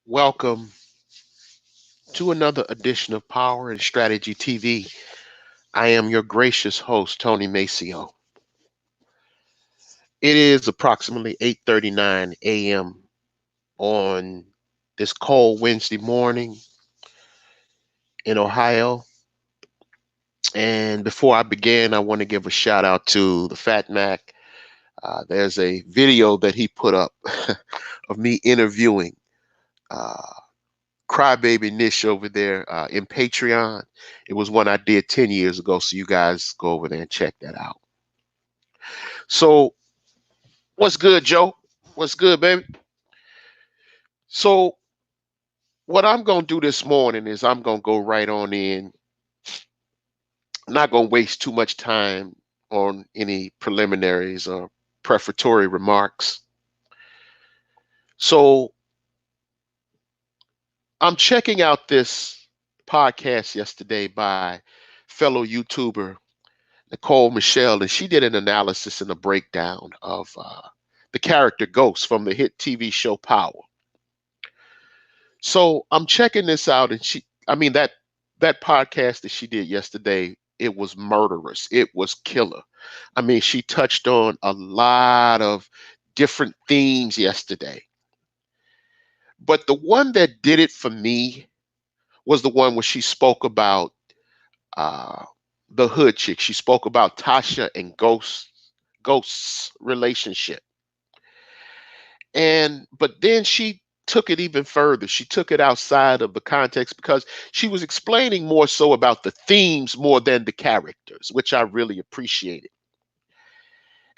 Welcome to another edition of Power and Strategy TV. I am your gracious host, Tony Maceo. It is approximately 8:39 a.m. on this cold Wednesday morning in Ohio. And before I begin, I want to give a shout out to the Fat Mac. There's a video that he put up of me interviewing uh, Crybaby Nish over there in Patreon. It was one I did 10 years ago, so you guys go over there and check that out. So, what's good, Joe? What's good, baby? So, what I'm going to do this morning is I'm going to go right on in. I'm not going to waste too much time on any preliminaries or prefatory remarks. So, I'm checking out this podcast yesterday by fellow YouTuber Nicole Michelle, and she did an analysis and a breakdown of the character Ghost from the hit TV show Power. So I'm checking this out, and that podcast that she did yesterday, it was murderous. It was killer. I mean, she touched on a lot of different themes yesterday, but the one that did it for me was the one where she spoke about uh, the hood chick. She spoke about Tasha and Ghost's relationship. And but then she took it even further. She took it outside of the context because she was explaining more so about the themes more than the characters, which I really appreciated.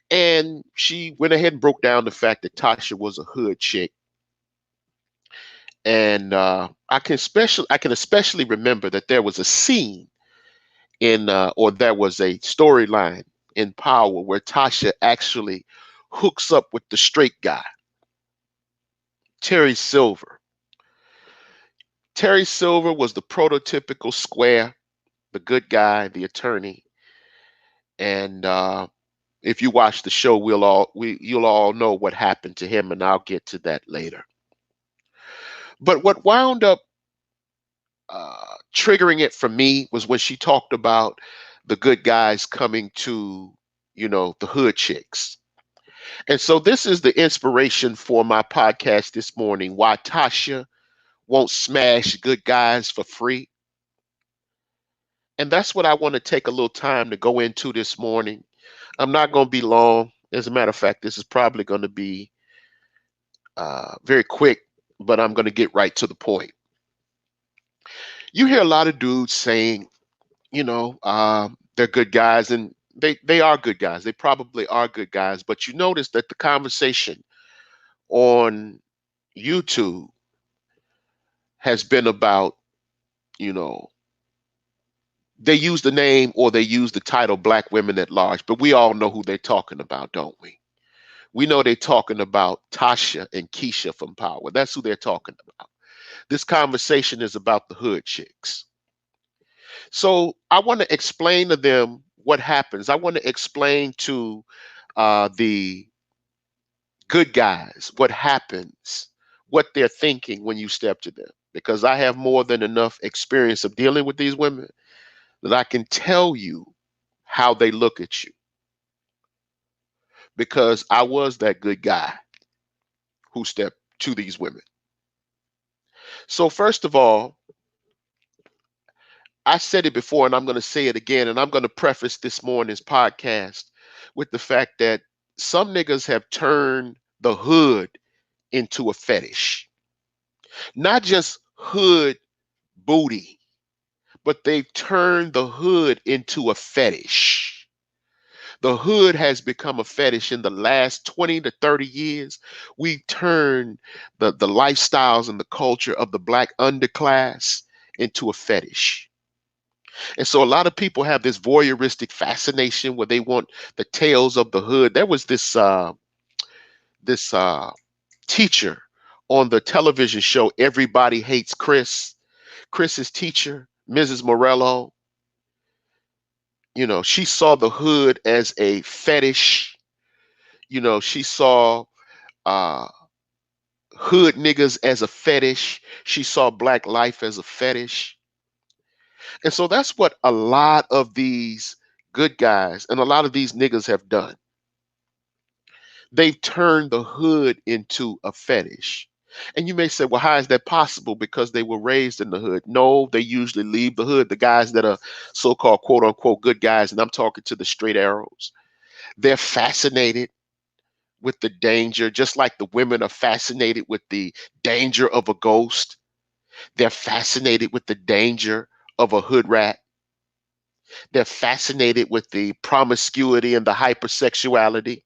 And she went ahead and broke down the fact that Tasha was a hood chick. And I can especially remember that there was a scene or there was a storyline in Power where Tasha actually hooks up with the straight guy, Terry Silver. Terry Silver was the prototypical square, the good guy, the attorney. And if you watch the show, you'll all know what happened to him, and I'll get to that later. But what wound up triggering it for me was when she talked about the good guys coming to, the hood chicks. And so this is the inspiration for my podcast this morning: why Tasha won't smash good guys for free. And that's what I want to take a little time to go into this morning. I'm not going to be long. As a matter of fact, this is probably going to be very quick, but I'm going to get right to the point. You hear a lot of dudes saying, they're good guys, and they are good guys. They probably are good guys, but you notice that the conversation on YouTube has been about, you know, they use the name or they use the title Black Women at Large, but we all know who they're talking about, don't we? We know they're talking about Tasha and Keisha from Power. That's who they're talking about. This conversation is about the hood chicks. So I want to explain to them what happens. I want to explain to the good guys what happens, what they're thinking when you step to them. Because I have more than enough experience of dealing with these women that I can tell you how they look at you. Because I was that good guy who stepped to these women. So, first of all, I said it before and I'm going to say it again. And I'm going to preface this morning's podcast with the fact that some niggas have turned the hood into a fetish. Not just hood booty, but they've turned the hood into a fetish. The hood has become a fetish in the last 20 to 30 years. We've turned the lifestyles and the culture of the black underclass into a fetish. And so a lot of people have this voyeuristic fascination where they want the tales of the hood. There was this teacher on the television show Everybody Hates Chris. Chris's teacher, Mrs. Morello, she saw the hood as a fetish. She saw uh, hood niggas as a fetish. She saw black life as a fetish. And so that's what a lot of these good guys and a lot of these niggas have done. They've turned the hood into a fetish. And you may say, well, how is that possible? Because they were raised in the hood. No, they usually leave the hood. The guys that are so called quote unquote good guys, and I'm talking to the straight arrows, they're fascinated with the danger, just like the women are fascinated with the danger of a ghost. They're fascinated with the danger of a hood rat. They're fascinated with the promiscuity and the hypersexuality.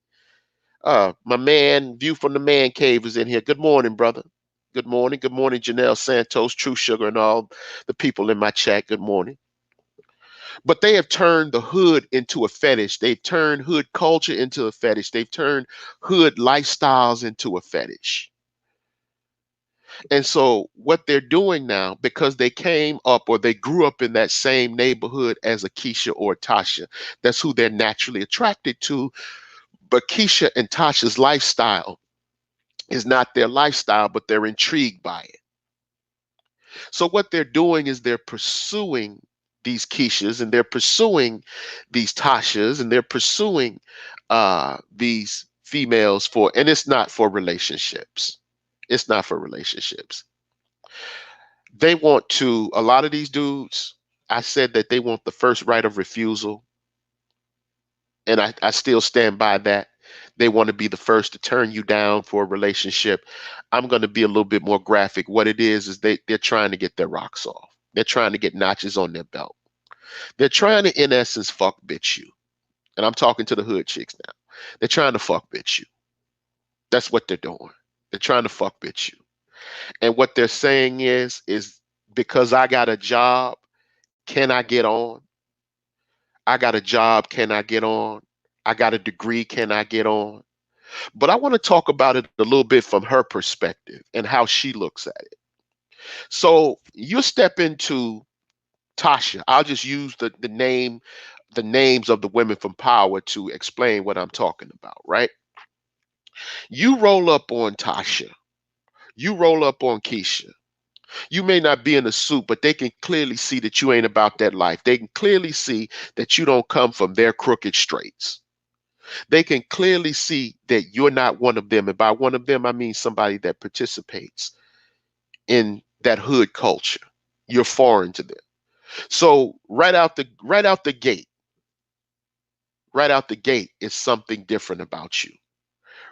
My man, View from the Man Cave is in here. Good morning, brother. Good morning. Good morning, Janelle Santos, True Sugar, and all the people in my chat. Good morning. But they have turned the hood into a fetish. They've turned hood culture into a fetish. They've turned hood lifestyles into a fetish. And so, what they're doing now, because they came up or they grew up in that same neighborhood as a Keisha or Tasha, that's who they're naturally attracted to. But Keisha and Tasha's lifestyle is not their lifestyle, but they're intrigued by it. So what they're doing is they're pursuing these Keishas and they're pursuing these Tashas and they're pursuing these females for, and it's not for relationships. It's not for relationships. They want to, a lot of these dudes, I said that they want the first right of refusal. And I still stand by that. They want to be the first to turn you down for a relationship. I'm going to be a little bit more graphic. What it is they're trying to get their rocks off. They're trying to get notches on their belt. They're trying to, in essence, fuck bitch you. And I'm talking to the hood chicks now. They're trying to fuck bitch you. That's what they're doing. They're trying to fuck bitch you. And what they're saying is because I got a job, can I get on? I got a job, can I get on? I got a degree, can I get on? But I want to talk about it a little bit from her perspective and how she looks at it. So you step into Tasha. I'll just use the names of the women from power to explain what I'm talking about, right? You roll up on Tasha. You roll up on Keisha. You may not be in a suit, but they can clearly see that you ain't about that life. They can clearly see that you don't come from their crooked straights. They can clearly see that you're not one of them. And by one of them, I mean somebody that participates in that hood culture. You're foreign to them. So right out the gate, right out the gate is something different about you.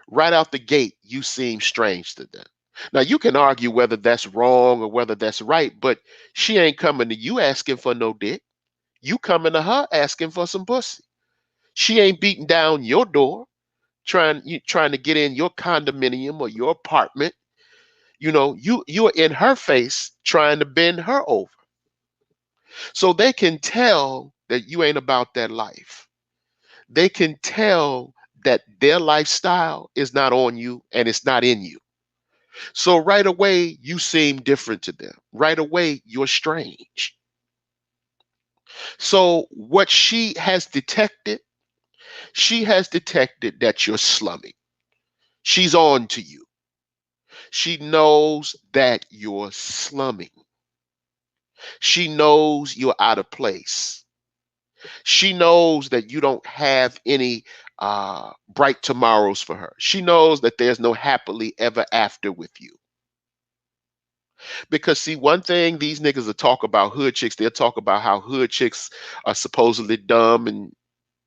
Right out the gate, you seem strange to them. Now you can argue whether that's wrong or whether that's right, but she ain't coming to you asking for no dick. You coming to her asking for some pussy. She ain't beating down your door trying to get in your condominium or your apartment. You're in her face trying to bend her over. So they can tell that you ain't about that life. They can tell that their lifestyle is not on you and it's not in you. So right away, you seem different to them. Right away, you're strange. So what she has detected that you're slumming. She's on to you. She knows that you're slumming. She knows you're out of place. She knows that you don't have any bright tomorrows for her. She knows that there's no happily ever after with you. Because see, one thing these niggas will talk about hood chicks, they'll talk about how hood chicks are supposedly dumb. And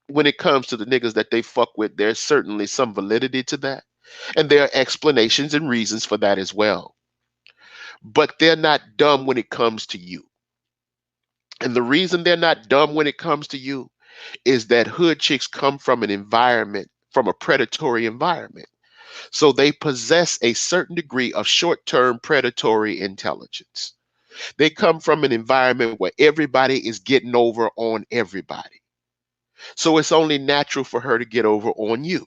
when it comes to the niggas that they fuck with, there's certainly some validity to that. And there are explanations and reasons for that as well. But they're not dumb when it comes to you. And the reason they're not dumb when it comes to you is that hood chicks come from an environment, from a predatory environment. So they possess a certain degree of short term predatory intelligence. They come from an environment where everybody is getting over on everybody. So it's only natural for her to get over on you.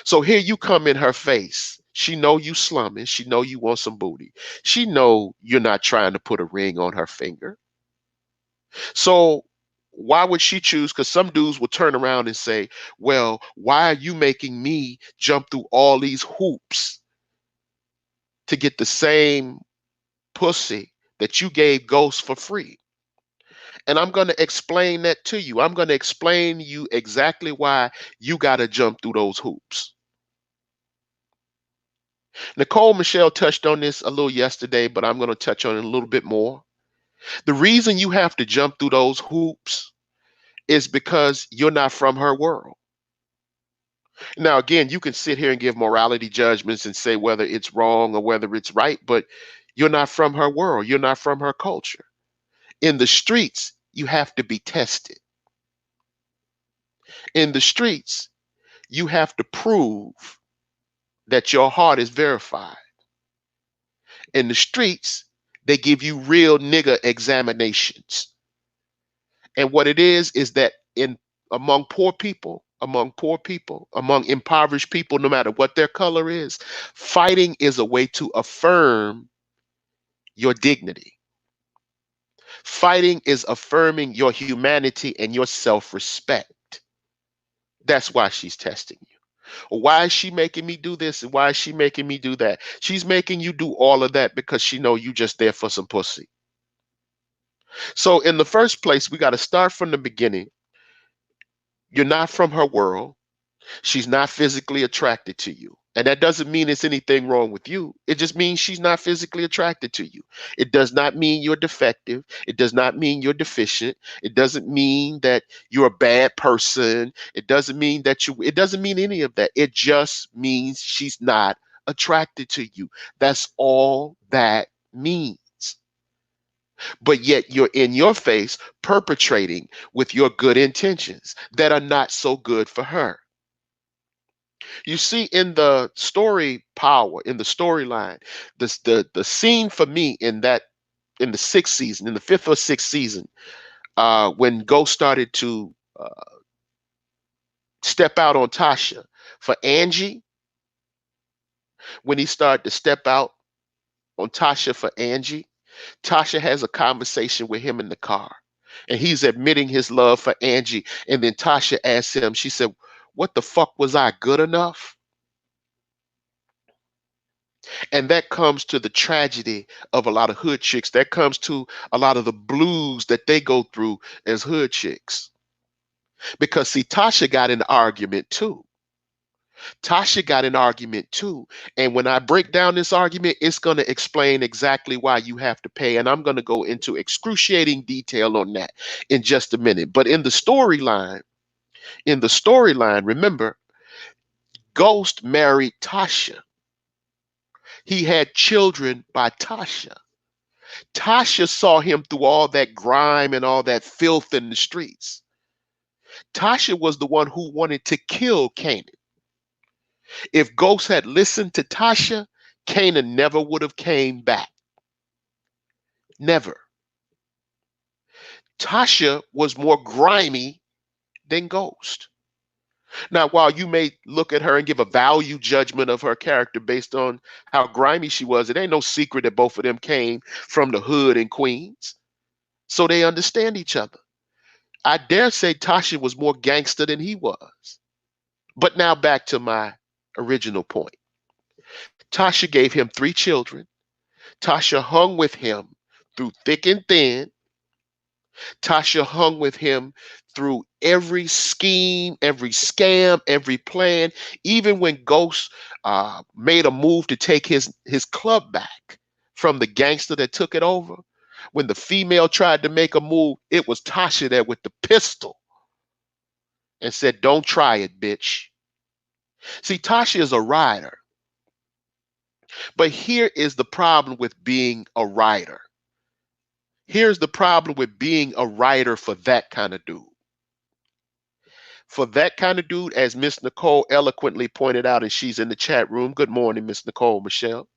So here you come in her face. She know you slumming. She know you want some booty. She know you're not trying to put a ring on her finger. So why would she choose? Because some dudes will turn around and say, well, why are you making me jump through all these hoops to get the same pussy that you gave Ghost for free. And I'm going to explain that to you. I'm going to explain you exactly why you got to jump through those hoops. Nicole Michelle touched on this a little yesterday, but I'm going to touch on it a little bit more. The reason you have to jump through those hoops is because you're not from her world. Now, again, you can sit here and give morality judgments and say whether it's wrong or whether it's right, but you're not from her world. You're not from her culture. In the streets, you have to be tested. In the streets, you have to prove that your heart is verified. In the streets, they give you real nigga examinations. And what it is that in among poor people, among impoverished people, no matter what their color is, fighting is a way to affirm your dignity. Fighting is affirming your humanity and your self-respect. That's why she's testing you. Why is she making me do this and why is she making me do that? She's making you do all of that because she know you just there for some pussy. So in the first place, we got to start from the beginning. You're not from her world. She's not physically attracted to you. And that doesn't mean it's anything wrong with you. It just means she's not physically attracted to you. It does not mean you're defective. It does not mean you're deficient. It doesn't mean that you're a bad person. It doesn't mean any of that. It just means she's not attracted to you. That's all that means. But yet you're in your face perpetrating with your good intentions that are not so good for her. You see, in the story power, in the storyline, the scene for me in the sixth season, in the fifth or sixth season, when Ghost started to step out on Tasha for Angie, when he started to step out on Tasha for Angie, Tasha has a conversation with him in the car, and he's admitting his love for Angie, and then Tasha asks him, she said, "What the fuck, was I good enough?" And that comes to the tragedy of a lot of hood chicks. That comes to a lot of the blues that they go through as hood chicks. Because see, Tasha got an argument too. Tasha got an argument too. And when I break down this argument, it's going to explain exactly why you have to pay. And I'm going to go into excruciating detail on that in just a minute. But in the storyline, remember, Ghost married Tasha. He had children by Tasha. Tasha saw him through all that grime and all that filth in the streets. Tasha was the one who wanted to kill Canaan. If Ghost had listened to Tasha, Canaan never would have came back. Never. Tasha was more grimy than Ghost. Now, while you may look at her and give a value judgment of her character based on how grimy she was, it ain't no secret that both of them came from the hood in Queens. So they understand each other. I dare say Tasha was more gangster than he was. But now back to my original point. Tasha gave him 3 children. Tasha hung with him through thick and thin. Tasha hung with him through every scheme, every scam, every plan, even when Ghost made a move to take his club back from the gangster that took it over. When the female tried to make a move, it was Tasha there with the pistol and said, "Don't try it, bitch." See, Tasha is a rider. But here is the problem with being a rider. Here's the problem with being a writer for that kind of dude. For that kind of dude, as Miss Nicole eloquently pointed out, and she's in the chat room. Good morning, Miss Nicole Michelle.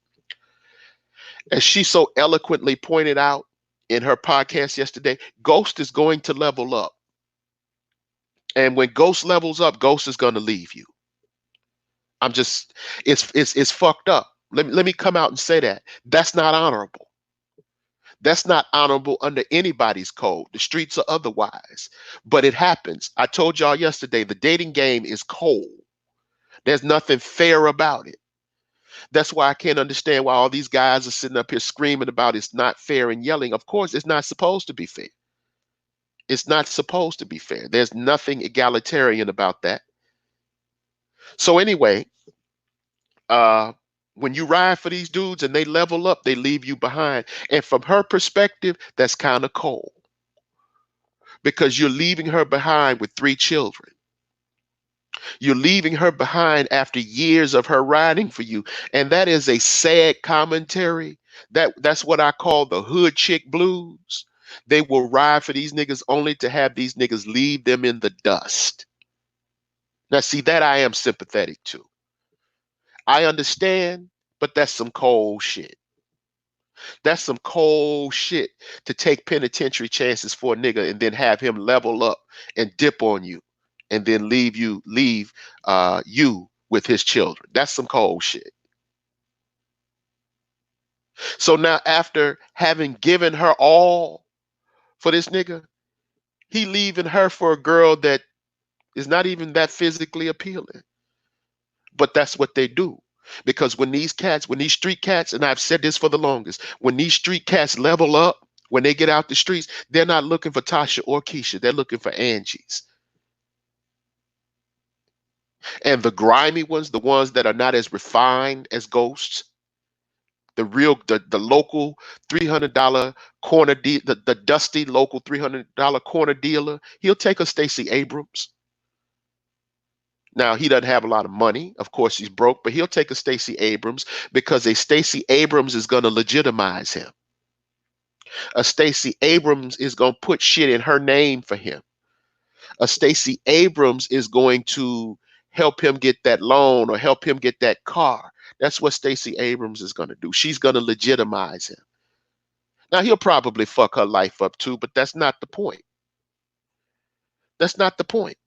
As she so eloquently pointed out in her podcast yesterday, Ghost is going to level up. And when Ghost levels up, Ghost is going to leave you. I'm just, it's fucked up. Let me come out and say that. That's not honorable. That's not honorable under anybody's code. The streets are otherwise. But it happens. I told y'all yesterday, the dating game is cold. There's nothing fair about it. That's why I can't understand why all these guys are sitting up here screaming about it's not fair and yelling. Of course, it's not supposed to be fair. It's not supposed to be fair. There's nothing egalitarian about that. So anyway, uh, when you ride for these dudes and they level up, they leave you behind. And from her perspective, that's kind of cold because you're leaving her behind with 3 children. You're leaving her behind after years of her riding for you. And that is a sad commentary. That's what I call the hood chick blues. They will ride for these niggas only to have these niggas leave them in the dust. Now, see, that I am sympathetic to. I understand, but that's some cold shit. That's some cold shit to take penitentiary chances for a nigga and then have him level up and dip on you and then leave you with his children. That's some cold shit. So now after having given her all for this nigga, he leaving her for a girl that is not even that physically appealing. But that's what they do. Because when these street cats, and I've said this for the longest, when these street cats level up, when they get out the streets, they're not looking for Tasha or Keisha. They're looking for Angie's. And the grimy ones, the ones that are not as refined as ghosts, the local $300 the dusty local $300 corner dealer, he'll take a Stacey Abrams. Now, he doesn't have a lot of money. Of course, he's broke, but he'll take a Stacey Abrams because a Stacey Abrams is going to legitimize him. A Stacey Abrams is going to put shit in her name for him. A Stacey Abrams is going to help him get that loan or help him get that car. That's what Stacey Abrams is going to do. She's going to legitimize him. Now, he'll probably fuck her life up too, but that's not the point. That's not the point.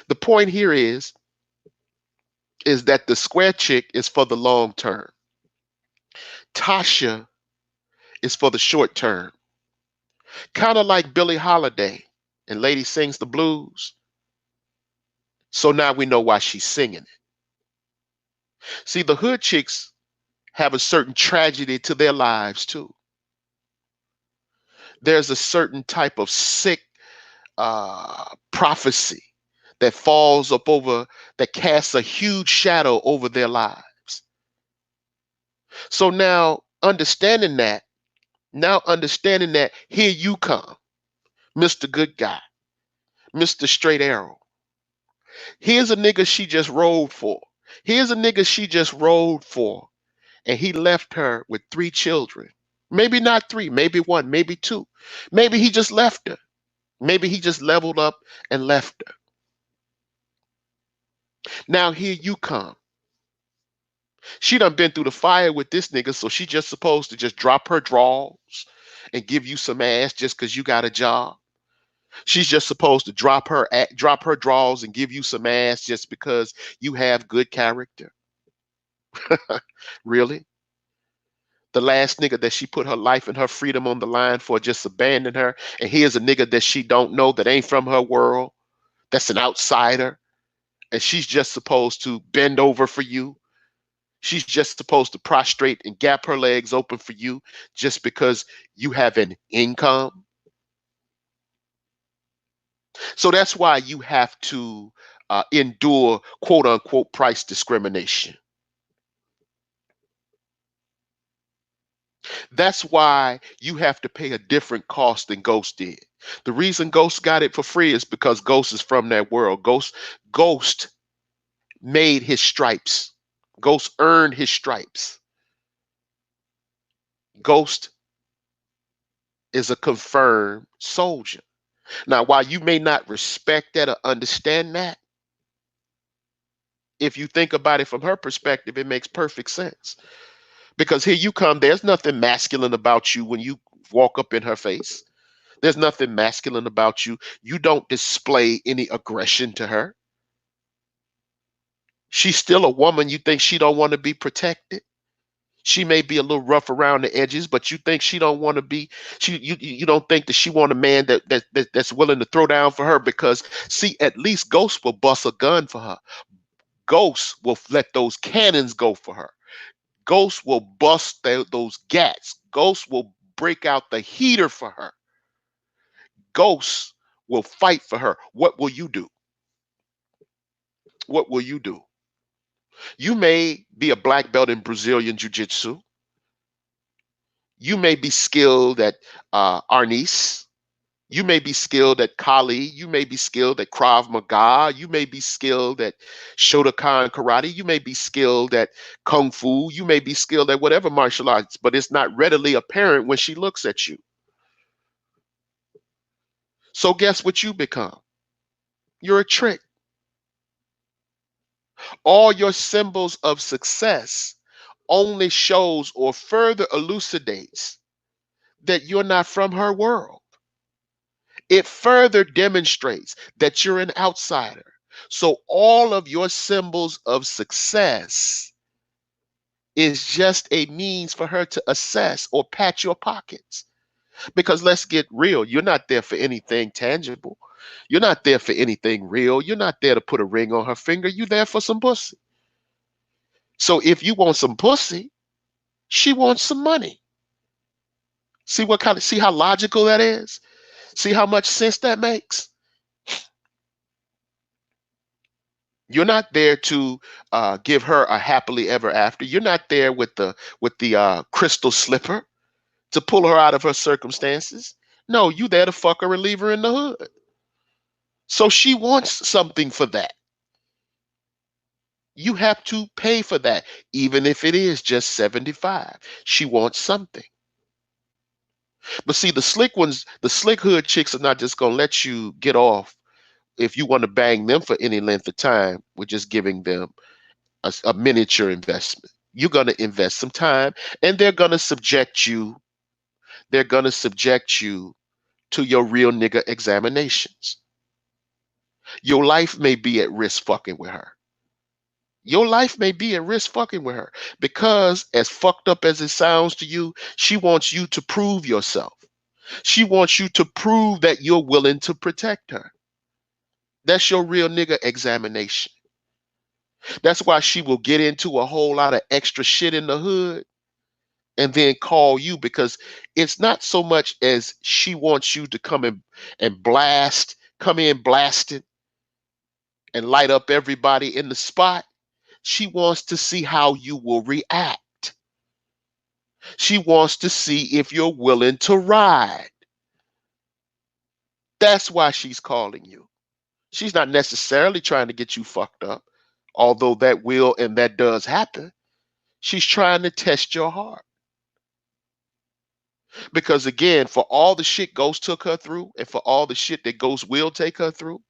The point here is that the square chick is for the long term. Tasha is for the short term. Kind of like Billie Holiday and Lady Sings the Blues. So now we know why she's singing it. See, the hood chicks have a certain tragedy to their lives too. There's a certain type of sick prophecy that falls up over, that casts a huge shadow over their lives. So now understanding that, here you come, Mr. Good Guy, Mr. Straight Arrow. Here's a nigga she just rode for. Here's a nigga she just rode for. And he left her with 3 children. Maybe not 3, maybe 1, maybe 2. Maybe he just left her. Maybe he just leveled up and left her. Now here you come. She done been through the fire with this nigga, so she just supposed to just drop her drawers and give you some ass just because you got a job. She's just supposed to drop her drawers and give you some ass just because you have good character. Really? The last nigga that she put her life and her freedom on the line for just abandoned her. And here's a nigga that she don't know, that ain't from her world, that's an outsider. And she's just supposed to bend over for you. She's just supposed to prostrate and gap her legs open for you just because you have an income. So that's why you have to endure quote unquote price discrimination. That's why you have to pay a different cost than Ghost did. The reason Ghost got it for free is because Ghost is from that world. Ghost made his stripes. Ghost earned his stripes. Ghost is a confirmed soldier. Now, while you may not respect that or understand that, if you think about it from her perspective, it makes perfect sense. Because here you come, there's nothing masculine about you when you walk up in her face. There's nothing masculine about you. You don't display any aggression to her. She's still a woman. You think she don't want to be protected? She may be a little rough around the edges, but you think she don't want to be. You don't think that she want a man that's willing to throw down for her, because see, at least Ghost will bust a gun for her. Ghosts will let those cannons go for her. Ghosts will bust those gats. Ghosts will break out the heater for her. Ghosts will fight for her. What will you do? What will you do? You may be a black belt in Brazilian Jiu Jitsu. You may be skilled at Arnis. You may be skilled at Kali. You may be skilled at Krav Maga. You may be skilled at Shotokan karate. You may be skilled at Kung Fu. You may be skilled at whatever martial arts, but it's not readily apparent when she looks at you. So guess what you become? You're a trick. All your symbols of success only shows or further elucidates that you're not from her world. It further demonstrates that you're an outsider. So all of your symbols of success is just a means for her to assess or pat your pockets. Because let's get real, you're not there for anything tangible. You're not there for anything real. You're not there to put a ring on her finger. You're there for some pussy. So if you want some pussy, she wants some money. See how logical that is? See how much sense that makes? You're not there to give her a happily ever after. You're not there with the crystal slipper to pull her out of her circumstances. No, you there to fuck her and leave her in the hood. So she wants something for that. You have to pay for that, even if it is just 75. She wants something. But see, the slick hood chicks are not just gonna let you get off if you want to bang them for any length of time with just giving them a miniature investment. You're going to invest some time, and they're going to subject you to your real nigga examinations. Your life may be at risk fucking with her. Your life may be at risk fucking with her because, as fucked up as it sounds to you, she wants you to prove yourself. She wants you to prove that you're willing to protect her. That's your real nigga examination. That's why she will get into a whole lot of extra shit in the hood and then call you, because it's not so much as she wants you to come in and come in blasted and light up everybody in the spot. She wants to see how you will react. She wants to see if you're willing to ride. That's why she's calling you. She's not necessarily trying to get you fucked up, although that will and that does happen. She's trying to test your heart. Because again, for all the shit Ghost took her through, and for all the shit that Ghost will take her through,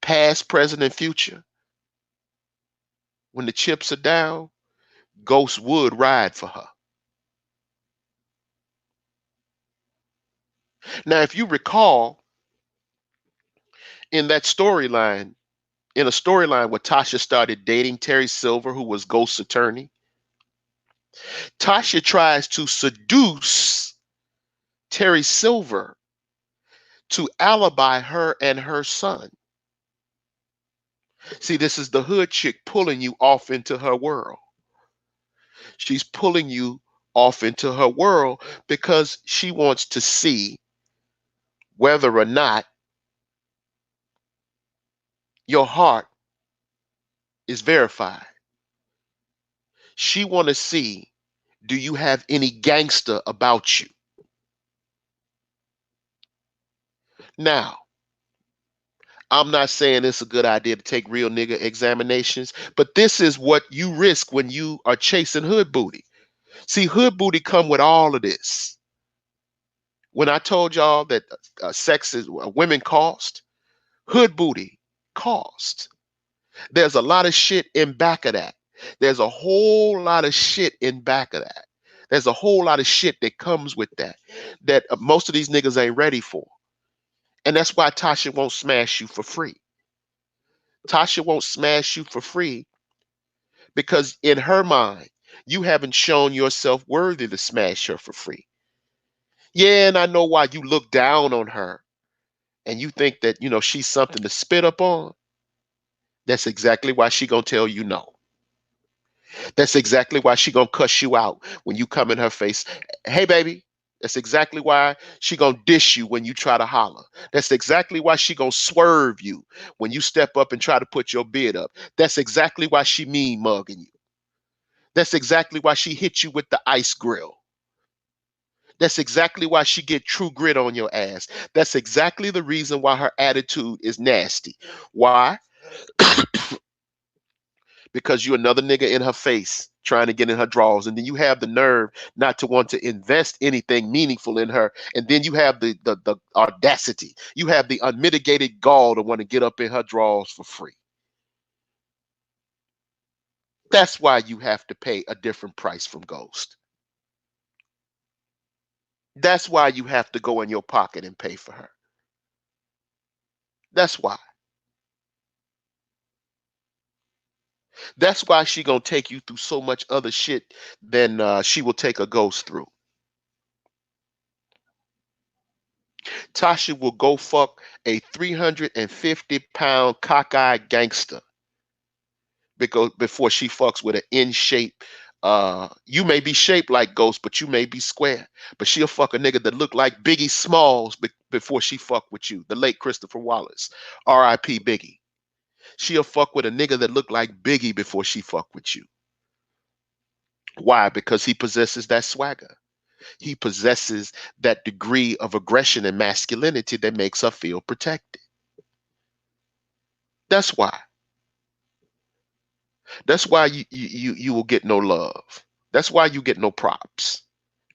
past, present, and future, when the chips are down, Ghost would ride for her. Now, if you recall, in that storyline, in a storyline where Tasha started dating Terry Silver, who was Ghost's attorney, Tasha tries to seduce Terry Silver to alibi her and her son. See, this is the hood chick pulling you off into her world. She's pulling you off into her world because she wants to see whether or not your heart is verified. She want to see, do you have any gangster about you? Now, I'm not saying it's a good idea to take real nigga examinations, but this is what you risk when you are chasing hood booty. See, hood booty come with all of this. When I told y'all that women cost, hood booty cost. There's a lot of shit in back of that. There's a whole lot of shit in back of that. There's a whole lot of shit that comes with that most of these niggas ain't ready for. And that's why Tasha won't smash you for free. Tasha won't smash you for free because in her mind, you haven't shown yourself worthy to smash her for free. Yeah, and I know why you look down on her and you think that, she's something to spit up on. That's exactly why she gonna tell you no. That's exactly why she gonna cuss you out when you come in her face. Hey, baby. That's exactly why she gonna dish you when you try to holler. That's exactly why she gonna swerve you when you step up and try to put your bid up. That's exactly why she mean mugging you. That's exactly why she hit you with the ice grill. That's exactly why she get true grit on your ass. That's exactly the reason why her attitude is nasty. Why? Because you another nigga in her face trying to get in her drawers, and then you have the nerve not to want to invest anything meaningful in her, and then you have the audacity, you have the unmitigated gall to want to get up in her drawers for free. That's why you have to pay a different price from Ghost. That's why you have to go in your pocket and pay for her. That's why. That's why she gonna take you through so much other shit than she will take a Ghost through. Tasha will go fuck a 350-pound cockeyed gangster because before she fucks with an in shape. You may be shaped like Ghost, but you may be square. But she'll fuck a nigga that look like Biggie Smalls before she fuck with you. The late Christopher Wallace, R.I.P. Biggie. She'll fuck with a nigga that look like Biggie before she fuck with you. Why? Because he possesses that swagger. He possesses that degree of aggression and masculinity that makes her feel protected. That's why. That's why you will get no love. That's why you get no props.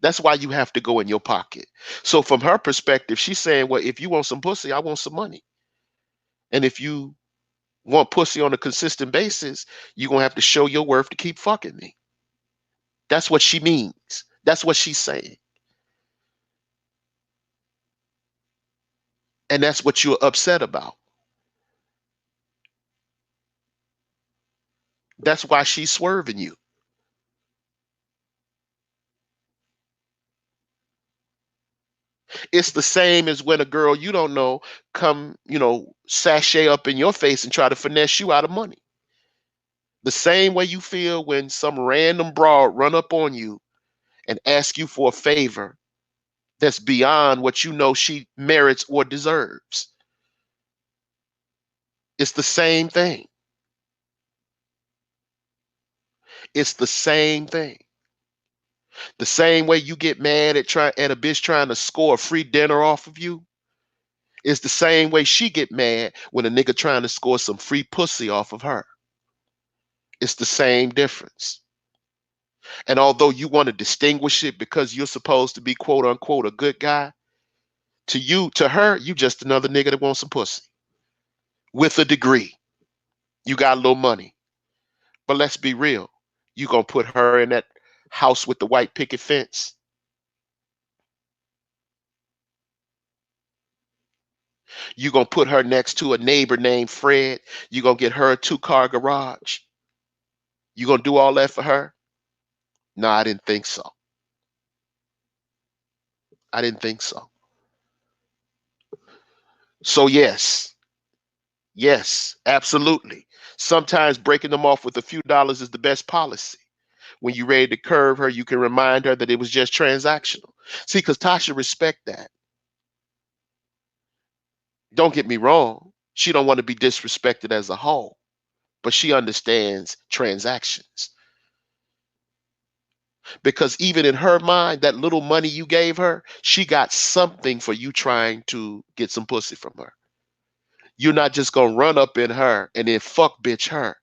That's why you have to go in your pocket. So from her perspective, she's saying, well, if you want some pussy, I want some money. And if you want pussy on a consistent basis, you're gonna have to show your worth to keep fucking me. That's what she means. That's what she's saying. And that's what you're upset about. That's why she's swerving you. It's the same as when a girl you don't know come, sashay up in your face and try to finesse you out of money. The same way you feel when some random broad run up on you and ask you for a favor that's beyond what you know she merits or deserves. It's the same thing. It's the same thing. The same way you get mad at a bitch trying to score a free dinner off of you. It's the same way she get mad when a nigga trying to score some free pussy off of her. It's the same difference. And although you want to distinguish it because you're supposed to be quote unquote a good guy, to her, you just another nigga that wants some pussy with a degree. You got a little money. But let's be real. You gonna put her in that house with the white picket fence? You gonna put her next to a neighbor named Fred? You gonna get her a two-car garage? You gonna do all that for her? No, I didn't think so. I didn't think so. So yes, absolutely. Sometimes breaking them off with a few dollars is the best policy. When you're ready to curve her, you can remind her that it was just transactional. See, because Tasha respect that. Don't get me wrong. She don't want to be disrespected as a whole, but she understands transactions. Because even in her mind, that little money you gave her, she got something for you trying to get some pussy from her. You're not just gonna run up in her and then fuck bitch her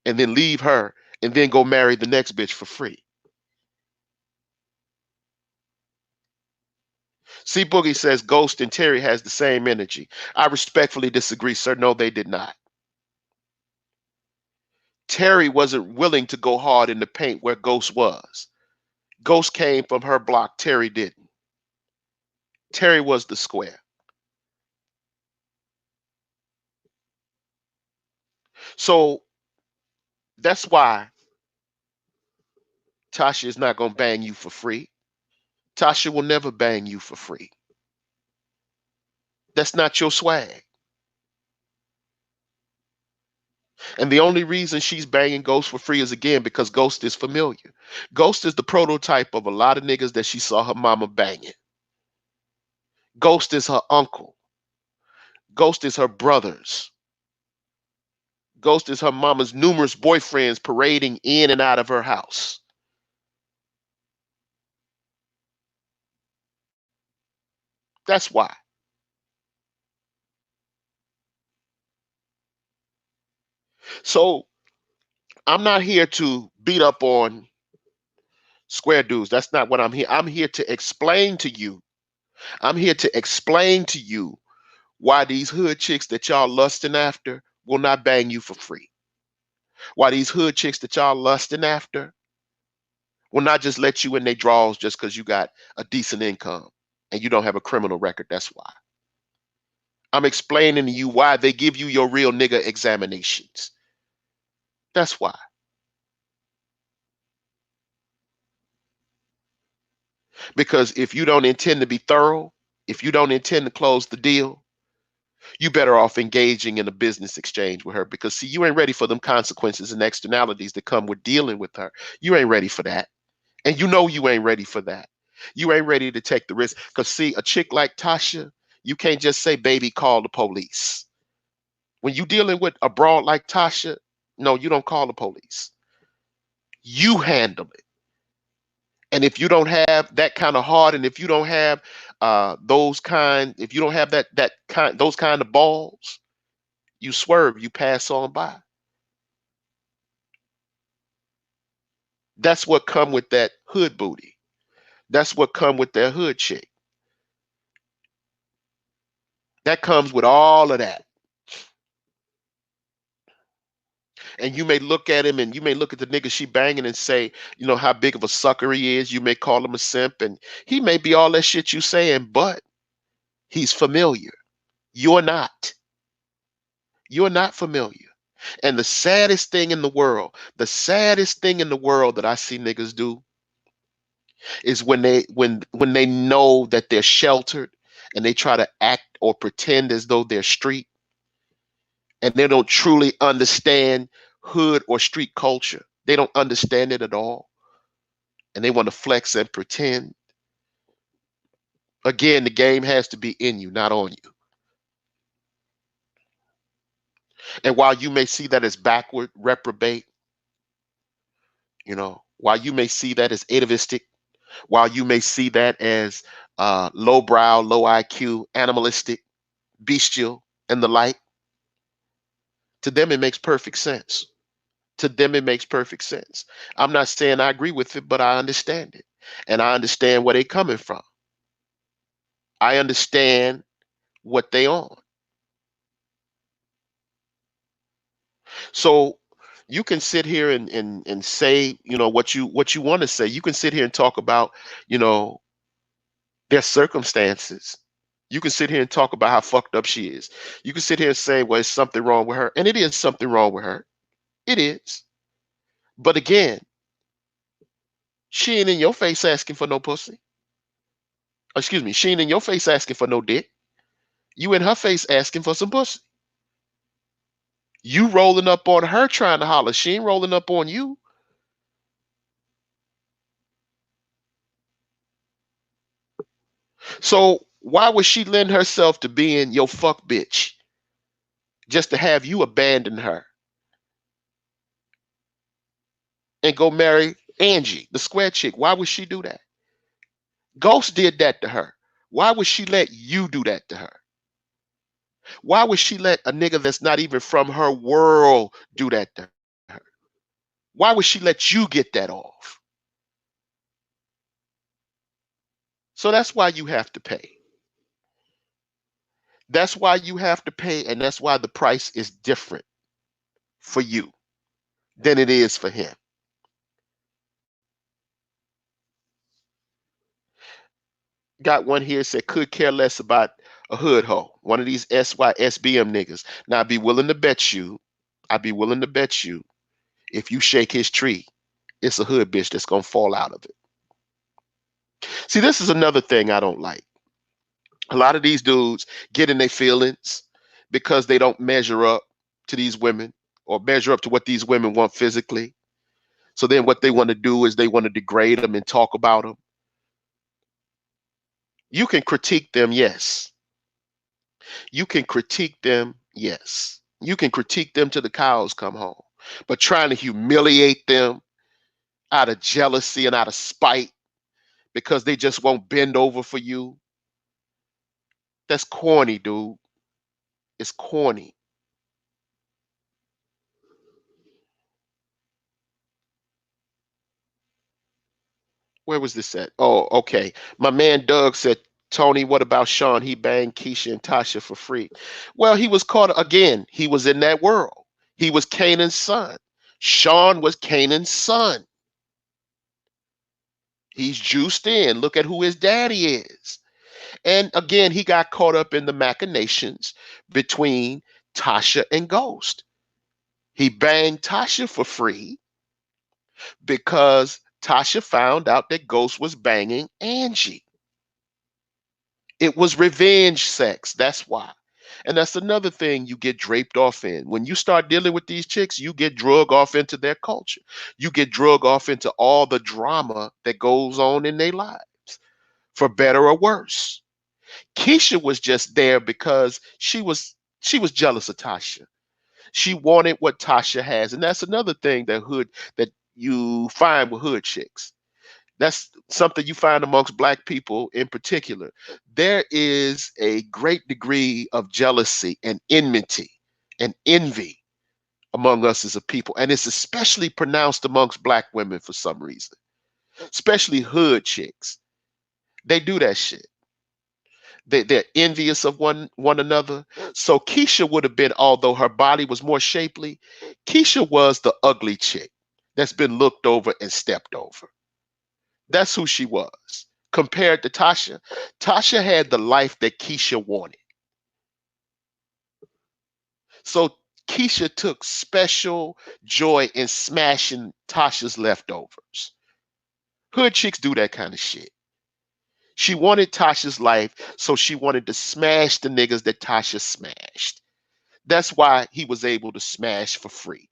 and then leave her and then go marry the next bitch for free. See, Boogie says Ghost and Terry has the same energy. I respectfully disagree, sir. No, they did not. Terry wasn't willing to go hard in the paint where Ghost was. Ghost came from her block. Terry didn't. Terry was the square. So that's why Tasha is not going to bang you for free. Tasha will never bang you for free. That's not your swag. And the only reason she's banging Ghost for free is again because Ghost is familiar. Ghost is the prototype of a lot of niggas that she saw her mama banging. Ghost is her uncle. Ghost is her brothers. Ghost is her mama's numerous boyfriends parading in and out of her house. That's why. So I'm not here to beat up on square dudes. That's not what I'm here. I'm here to explain to you. I'm here to explain to you why these hood chicks that y'all lusting after will not bang you for free. Why these hood chicks that y'all lusting after will not just let you in their draws just because you got a decent income and you don't have a criminal record. That's why. I'm explaining to you why they give you your real nigga examinations. That's why. Because if you don't intend to be thorough, if you don't intend to close the deal, you better off engaging in a business exchange with her because see, you ain't ready for them consequences and externalities that come with dealing with her. You ain't ready for that. And you know you ain't ready for that. You ain't ready to take the risk. Because see, a chick like Tasha, you can't just say, baby, call the police. When you dealing with a broad like Tasha, no, you don't call the police. You handle it. And if you don't have that kind of heart, and if you don't have if you don't have those kind of balls, you swerve, you pass on by. That's what come with that hood booty. That's what come with that hood chick. That comes with all of that. And you may look at him and you may look at the nigga she banging and say, you know, how big of a sucker he is. You may call him a simp, and he may be all that shit you saying, but he's familiar. You're not. You're not familiar. And the saddest thing in the world, the saddest thing in the world that I see niggas do is when they know that they're sheltered and they try to act or pretend as though they're street and they don't truly understand hood or street culture. They don't understand it at all. And they want to flex and pretend. Again, the game has to be in you, not on you. And while you may see that as backward, reprobate, while you may see that as atavistic, while you may see that as lowbrow, low IQ, animalistic, bestial, and the like, to them it makes perfect sense. To them it makes perfect sense. I'm not saying I agree with it, but I understand it. And I understand where they're coming from. I understand what they on. So you can sit here and say, what you want to say. You can sit here and talk about, you know, their circumstances. You can sit here and talk about how fucked up she is. You can sit here and say, well, it's something wrong with her. And it is something wrong with her. It is. But again, she ain't in your face asking for no pussy. Excuse me, she ain't in your face asking for no dick. You in her face asking for some pussy. You rolling up on her trying to holler. She ain't rolling up on you. So why would she lend herself to being your fuck bitch just to have you abandon her and go marry Angie, the square chick? Why would she do that? Ghost did that to her. Why would she let you do that to her? Why would she let a nigga that's not even from her world do that to her? Why would she let you get that off? So that's why you have to pay. That's why you have to pay, and that's why the price is different for you than it is for him. Got one here said could care less about a hood hoe. One of these SYSBM niggas. Now I'd be willing to bet you, if you shake his tree, it's a hood bitch that's gonna fall out of it. See, this is another thing I don't like. A lot of these dudes get in their feelings because they don't measure up to these women. or measure up to what these women want physically. So then what they want to do is they want to degrade them and talk about them. You can critique them, yes. You can critique them, yes. You can critique them till the cows come home. But trying to humiliate them out of jealousy and out of spite because they just won't bend over for you, that's corny, dude. It's corny. Where was this at? Oh, okay. My man Doug said, Tony, what about Sean? He banged Keisha and Tasha for free. Well, he was caught again. He was in that world. He was Canaan's son. Sean was Canaan's son. He's juiced in. Look at who his daddy is. And again, he got caught up in the machinations between Tasha and Ghost. He banged Tasha for free because Tasha found out that Ghost was banging Angie. It was revenge sex. That's why. And that's another thing you get draped off in. When you start dealing with these chicks, you get drug off into their culture. You get drug off into all the drama that goes on in their lives, for better or worse. Keisha was just there because she was jealous of Tasha. She wanted what Tasha has. And that's another thing that you find with hood chicks. That's something you find amongst black people in particular. There is a great degree of jealousy and enmity and envy among us as a people. And it's especially pronounced amongst black women for some reason, especially hood chicks. They do that shit. They're envious of one another. So Keisha would have been, although her body was more shapely, Keisha was the ugly chick that's been looked over and stepped over. That's who she was. Compared to Tasha, Tasha had the life that Keisha wanted. So Keisha took special joy in smashing Tasha's leftovers. Hood chicks do that kind of shit. She wanted Tasha's life, so she wanted to smash the niggas that Tasha smashed. That's why he was able to smash for free.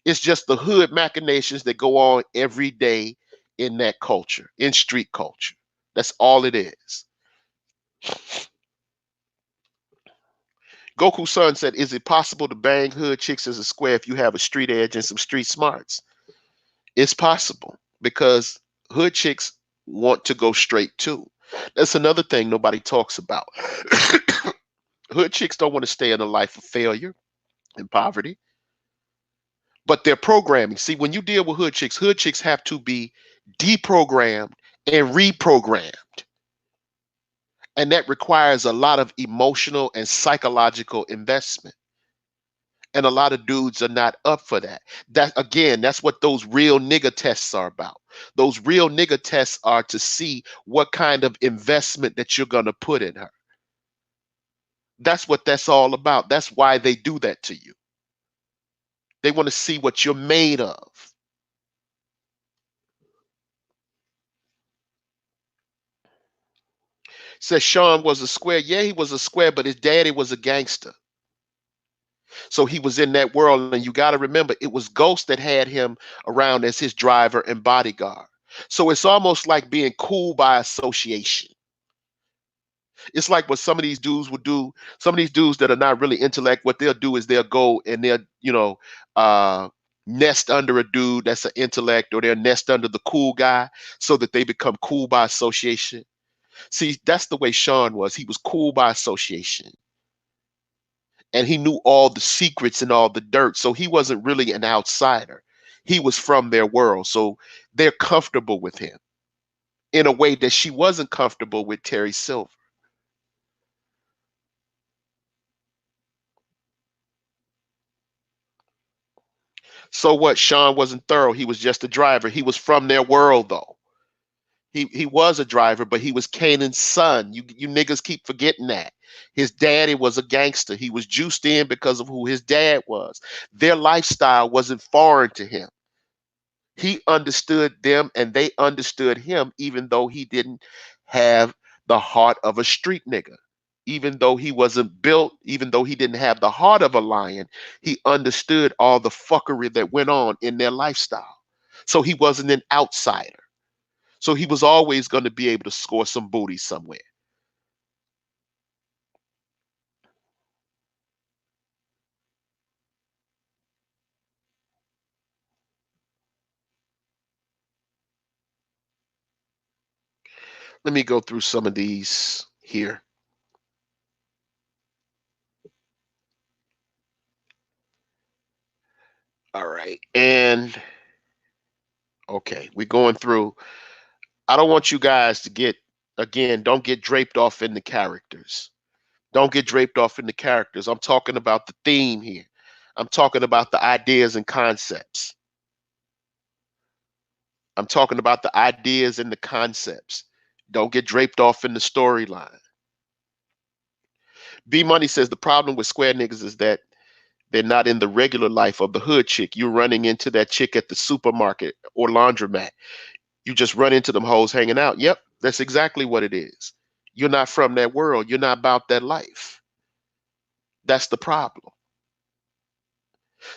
It's just the hood machinations that go on every day in that culture, in street culture. That's all it is. Goku Sun said, "Is it possible to bang hood chicks as a square if you have a street edge and some street smarts?" It's possible because hood chicks want to go straight too. That's another thing nobody talks about. Hood chicks don't want to stay in a life of failure and poverty, but their programming. See, when you deal with hood chicks have to be deprogrammed and reprogrammed. And that requires a lot of emotional and psychological investment. And a lot of dudes are not up for that. That again, that's what those real nigga tests are about. Those real nigga tests are to see what kind of investment that you're gonna put in her. That's what that's all about. That's why they do that to you. They want to see what you're made of. Says Sean was a square. Yeah, he was a square, but his daddy was a gangster. So he was in that world, and you got to remember, it was Ghost that had him around as his driver and bodyguard. So it's almost like being cool by association. It's like what some of these dudes would do. Some of these dudes that are not really intellect, what they'll do is they'll go and they'll, uh, nest under a dude that's an intellect, or they'll nest under the cool guy so that they become cool by association. See, that's the way Sean was. He was cool by association. And he knew all the secrets and all the dirt. So he wasn't really an outsider. He was from their world. So they're comfortable with him in a way that she wasn't comfortable with Terry Silver. So what? Sean wasn't thorough. He was just a driver. He was from their world though. He was a driver, but he was Kanan's son. You niggas keep forgetting that. His daddy was a gangster. He was juiced in because of who his dad was. Their lifestyle wasn't foreign to him. He understood them and they understood him, even though he didn't have the heart of a street nigga, even though he wasn't built, even though he didn't have the heart of a lion, he understood all the fuckery that went on in their lifestyle. So he wasn't an outsider. So he was always going to be able to score some booty somewhere. Let me go through some of these here. All right. And okay, we're going through. I don't want you guys to get, again, don't get draped off in the characters. Don't get draped off in the characters. I'm talking about the theme here. I'm talking about the ideas and concepts. I'm talking about the ideas and the concepts. Don't get draped off in the storyline. B Money says the problem with square niggas is that they're not in the regular life of the hood chick. You're running into that chick at the supermarket or laundromat. You just run into them hoes hanging out. Yep, that's exactly what it is. You're not from that world. You're not about that life. That's the problem.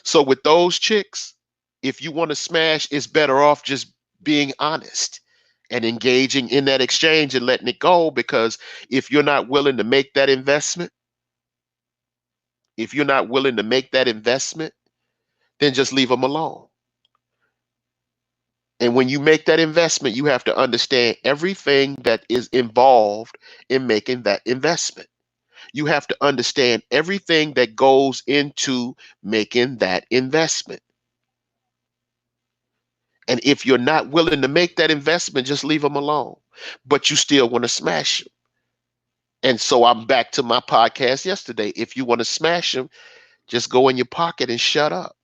So with those chicks, if you want to smash, it's better off just being honest and engaging in that exchange and letting it go, because if you're not willing to make that investment, if you're not willing to make that investment, then just leave them alone. And when you make that investment, you have to understand everything that is involved in making that investment. You have to understand everything that goes into making that investment. And if you're not willing to make that investment, just leave them alone. But you still want to smash them. And so I'm back to my podcast yesterday. If you want to smash them, just go in your pocket and shut up.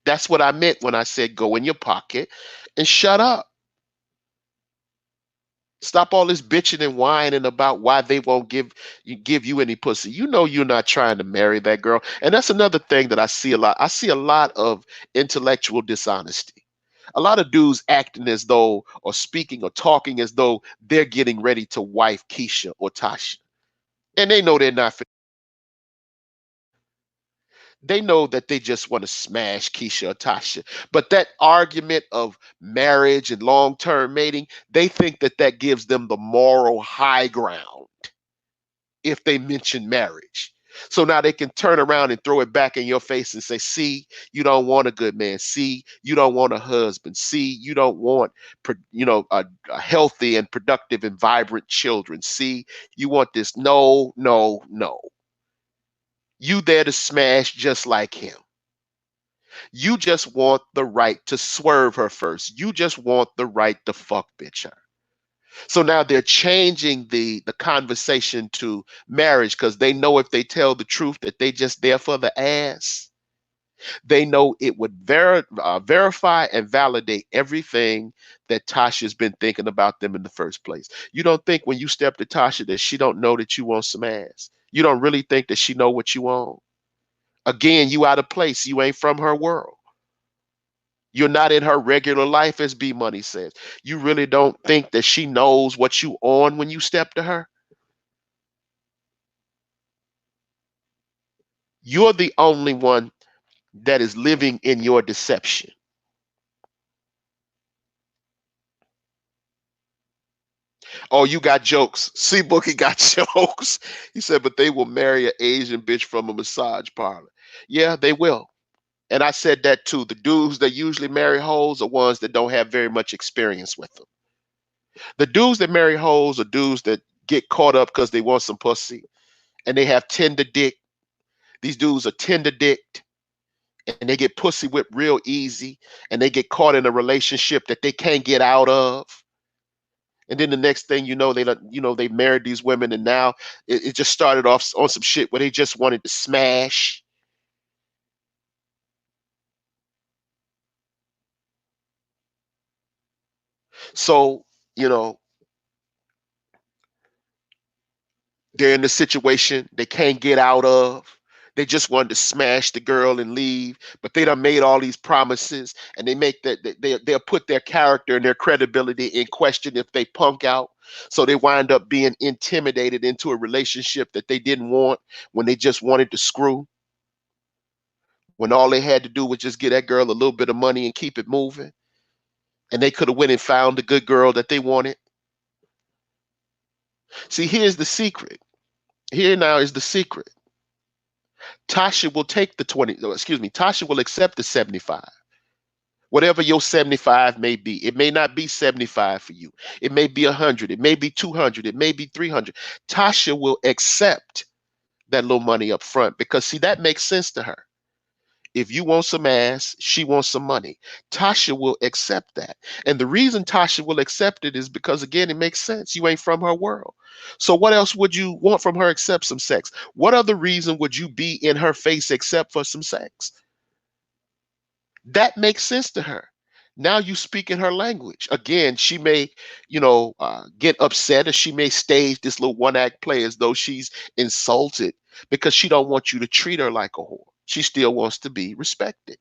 That's what I meant when I said go in your pocket and shut up. Stop all this bitching and whining about why they won't give you any pussy. You know you're not trying to marry that girl. And that's another thing that I see a lot. I see a lot of intellectual dishonesty. A lot of dudes acting as though, or speaking or talking as though they're getting ready to wife Keisha or Tasha. And they know they're not. They know that they just want to smash Keisha or Tasha. But that argument of marriage and long term mating, they think that that gives them the moral high ground if they mention marriage. So now they can turn around and throw it back in your face and say, see, you don't want a good man. See, you don't want a husband. See, you don't want, a healthy and productive and vibrant children. See, you want this. No, no, no. You there to smash just like him. You just want the right to swerve her first. You just want the right to fuck bitch her. So now they're changing the conversation to marriage because they know if they tell the truth that they just there for the ass, they know it would verify and validate everything that Tasha's been thinking about them in the first place. You don't think when you step to Tasha that she don't know that you want some ass. You don't really think that she know what you want. Again, you out of place. You ain't from her world. You're not in her regular life, as B Money says. You really don't think that she knows what you on when you step to her? You're the only one that is living in your deception. Oh, you got jokes. See, Bookie got jokes. He said, but they will marry an Asian bitch from a massage parlor. Yeah, they will. And I said that too. The dudes that usually marry hoes are ones that don't have very much experience with them. The dudes that marry hoes are dudes that get caught up because they want some pussy and they have tender dick. These dudes are tender dicked and they get pussy whipped real easy and they get caught in a relationship that they can't get out of. And then the next thing you know, they married these women, and now it just started off on some shit where they just wanted to smash. So, you know, they're in a situation they can't get out of. They just wanted to smash the girl and leave, but they done made all these promises, and they make that they'll put their character and their credibility in question if they punk out. So they wind up being intimidated into a relationship that they didn't want when they just wanted to screw, when all they had to do was just get that girl a little bit of money and keep it moving. And they could have went and found the good girl that they wanted. See, here's the secret. Here now is the secret. Tasha will take the 20, no, excuse me, Tasha will accept the 75. Whatever your 75 may be. It may not be 75 for you. It may be 100. It may be 200. It may be 300. Tasha will accept that little money up front because, see, that makes sense to her. If you want some ass, she wants some money. Tasha will accept that. And the reason Tasha will accept it is because, again, it makes sense. You ain't from her world. So what else would you want from her except some sex? What other reason would you be in her face except for some sex? That makes sense to her. Now you speak in her language. Again, she may, get upset, or she may stage this little one act play as though she's insulted because she don't want you to treat her like a whore. She still wants to be respected.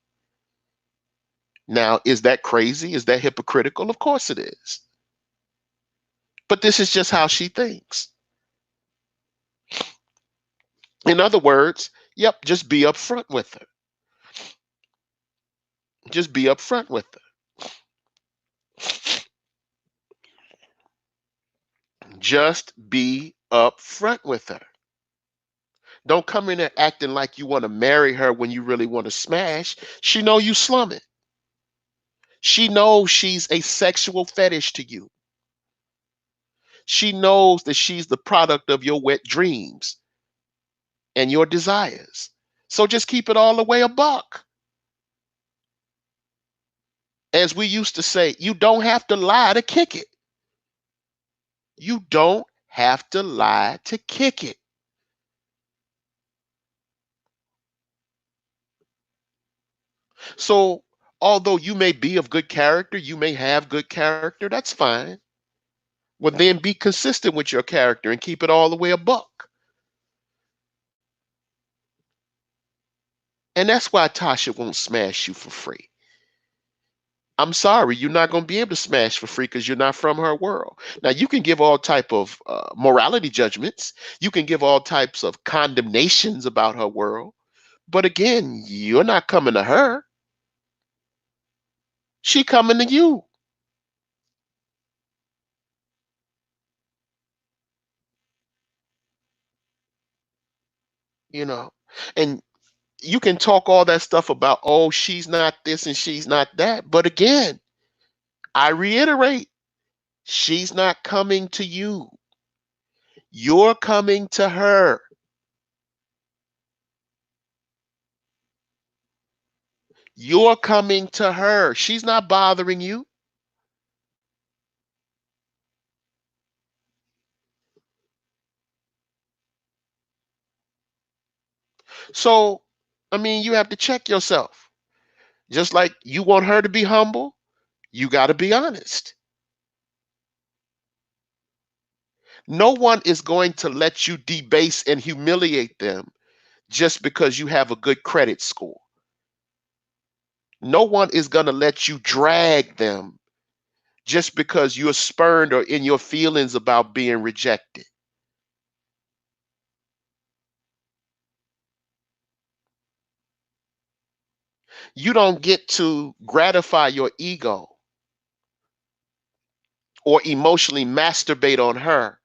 Now, is that crazy? Is that hypocritical? Of course it is. But this is just how she thinks. In other words, yep, just be upfront with her. Just be upfront with her. Just be upfront with her. Don't come in there acting like you want to marry her when you really want to smash. She know you slumming. She knows she's a sexual fetish to you. She knows that she's the product of your wet dreams and your desires. So just keep it all the way a buck. As we used to say, you don't have to lie to kick it. You don't have to lie to kick it. So, although you may be of good character, you may have good character, that's fine. Well, then be consistent with your character and keep it all the way a buck. And that's why Tasha won't smash you for free. I'm sorry, you're not going to be able to smash for free because you're not from her world. Now, you can give all type of morality judgments. You can give all types of condemnations about her world. But again, you're not coming to her. She coming to you. You know, and you can talk all that stuff about, oh, she's not this and she's not that. But again, I reiterate, she's not coming to you. You're coming to her. You're coming to her. She's not bothering you. So, I mean, you have to check yourself. Just like you want her to be humble, you got to be honest. No one is going to let you debase and humiliate them just because you have a good credit score. No one is going to let you drag them just because you're spurned or in your feelings about being rejected. You don't get to gratify your ego or emotionally masturbate on her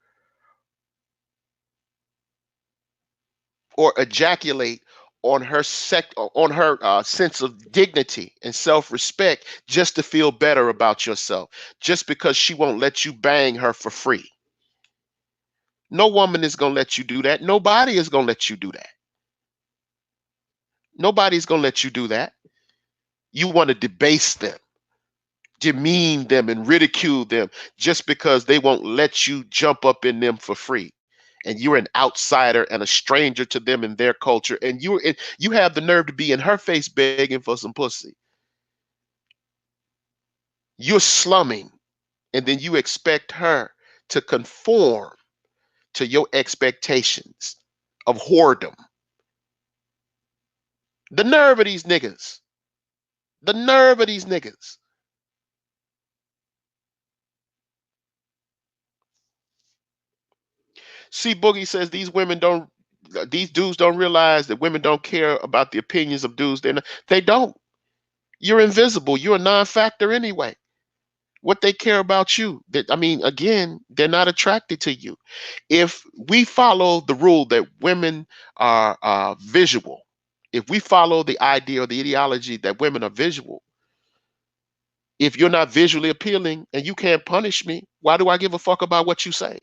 or ejaculate on her sense of dignity and self-respect just to feel better about yourself, just because she won't let you bang her for free. No woman is going to let you do that. Nobody is going to let you do that. Nobody's going to let you do that. You want to debase them, demean them, and ridicule them just because they won't let you jump up in them for free. And you're an outsider and a stranger to them and their culture. And you have the nerve to be in her face begging for some pussy. You're slumming, and then you expect her to conform to your expectations of whoredom. The nerve of these niggas. The nerve of these niggas. See, Boogie says these dudes don't realize that women don't care about the opinions of dudes. They don't. You're invisible. You're a non-factor anyway. What they care about you. That, I mean, again, they're not attracted to you. If we follow the rule that women are visual, if we follow the idea or the ideology that women are visual, if you're not visually appealing and you can't punish me, why do I give a fuck about what you say?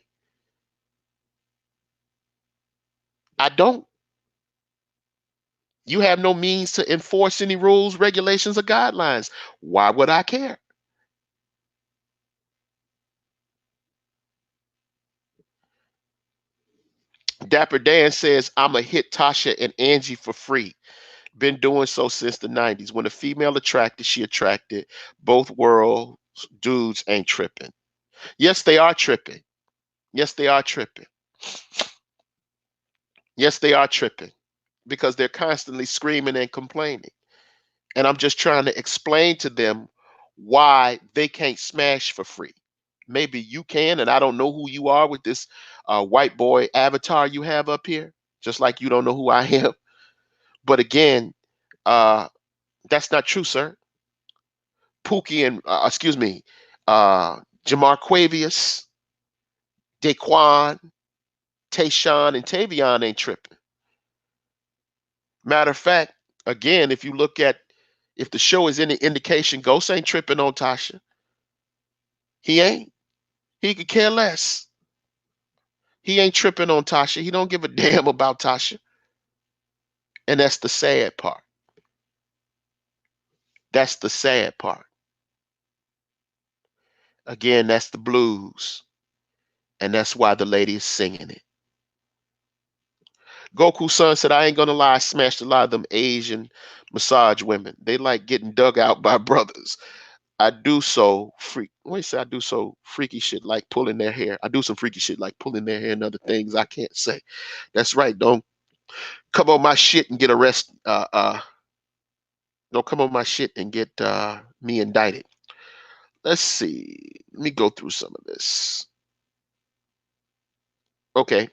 I don't. You have no means to enforce any rules, regulations, or guidelines. Why would I care? Dapper Dan says, I'm a hit Tasha and Angie for free. Been doing so since the 90s. When a female attracted, she attracted. Both worlds, dudes ain't tripping. Yes, they are tripping. Yes, they are tripping. Yes, they are tripping because they're constantly screaming and complaining. And I'm just trying to explain to them why they can't smash for free. Maybe you can, and I don't know who you are with this white boy avatar you have up here, just like you don't know who I am. But again, uh, that's not true, sir. Pookie and excuse me, Jamarquavius, Daquan, Tayshawn, and Tavion ain't tripping. Matter of fact, again, if you look at if the show is any indication, Ghost ain't tripping on Tasha. He ain't. He could care less. He ain't tripping on Tasha. He don't give a damn about Tasha. And that's the sad part. That's the sad part. Again, that's the blues. And that's why the lady is singing it. Goku Sun said, I ain't gonna lie, I smashed a lot of them Asian massage women. They like getting dug out by brothers. I do so freak. What do you say? I do so freaky shit like pulling their hair. I do some freaky shit like pulling their hair and other things I can't say. That's right. Don't come on my shit and get arrested. Don't come on my shit and get me indicted. Let's see. Let me go through some of this. Okay.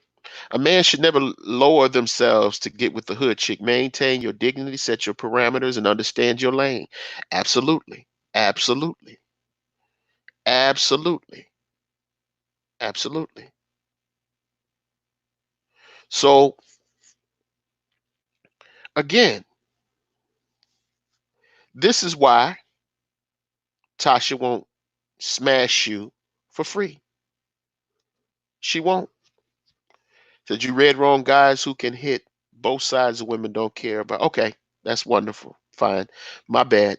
A man should never lower themselves to get with the hood chick. Maintain your dignity, set your parameters, and understand your lane. Absolutely. Absolutely. Absolutely. Absolutely. So, again, this is why Tasha won't smash you for free. She won't. Said you read wrong, guys who can hit both sides of women don't care about. Okay, that's wonderful. Fine. My bad.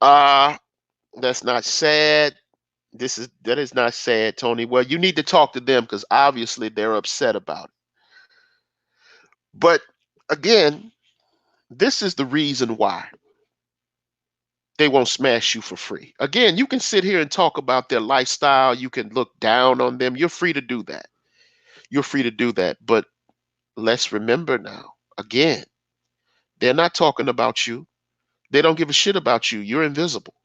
Uh that's not sad. That is not sad, Tony. Well, you need to talk to them because obviously they're upset about it. But again, this is the reason why they won't smash you for free. Again, you can sit here and talk about their lifestyle. You can look down on them. You're free to do that. You're free to do that. But let's remember now, again, they're not talking about you. They don't give a shit about you. You're invisible.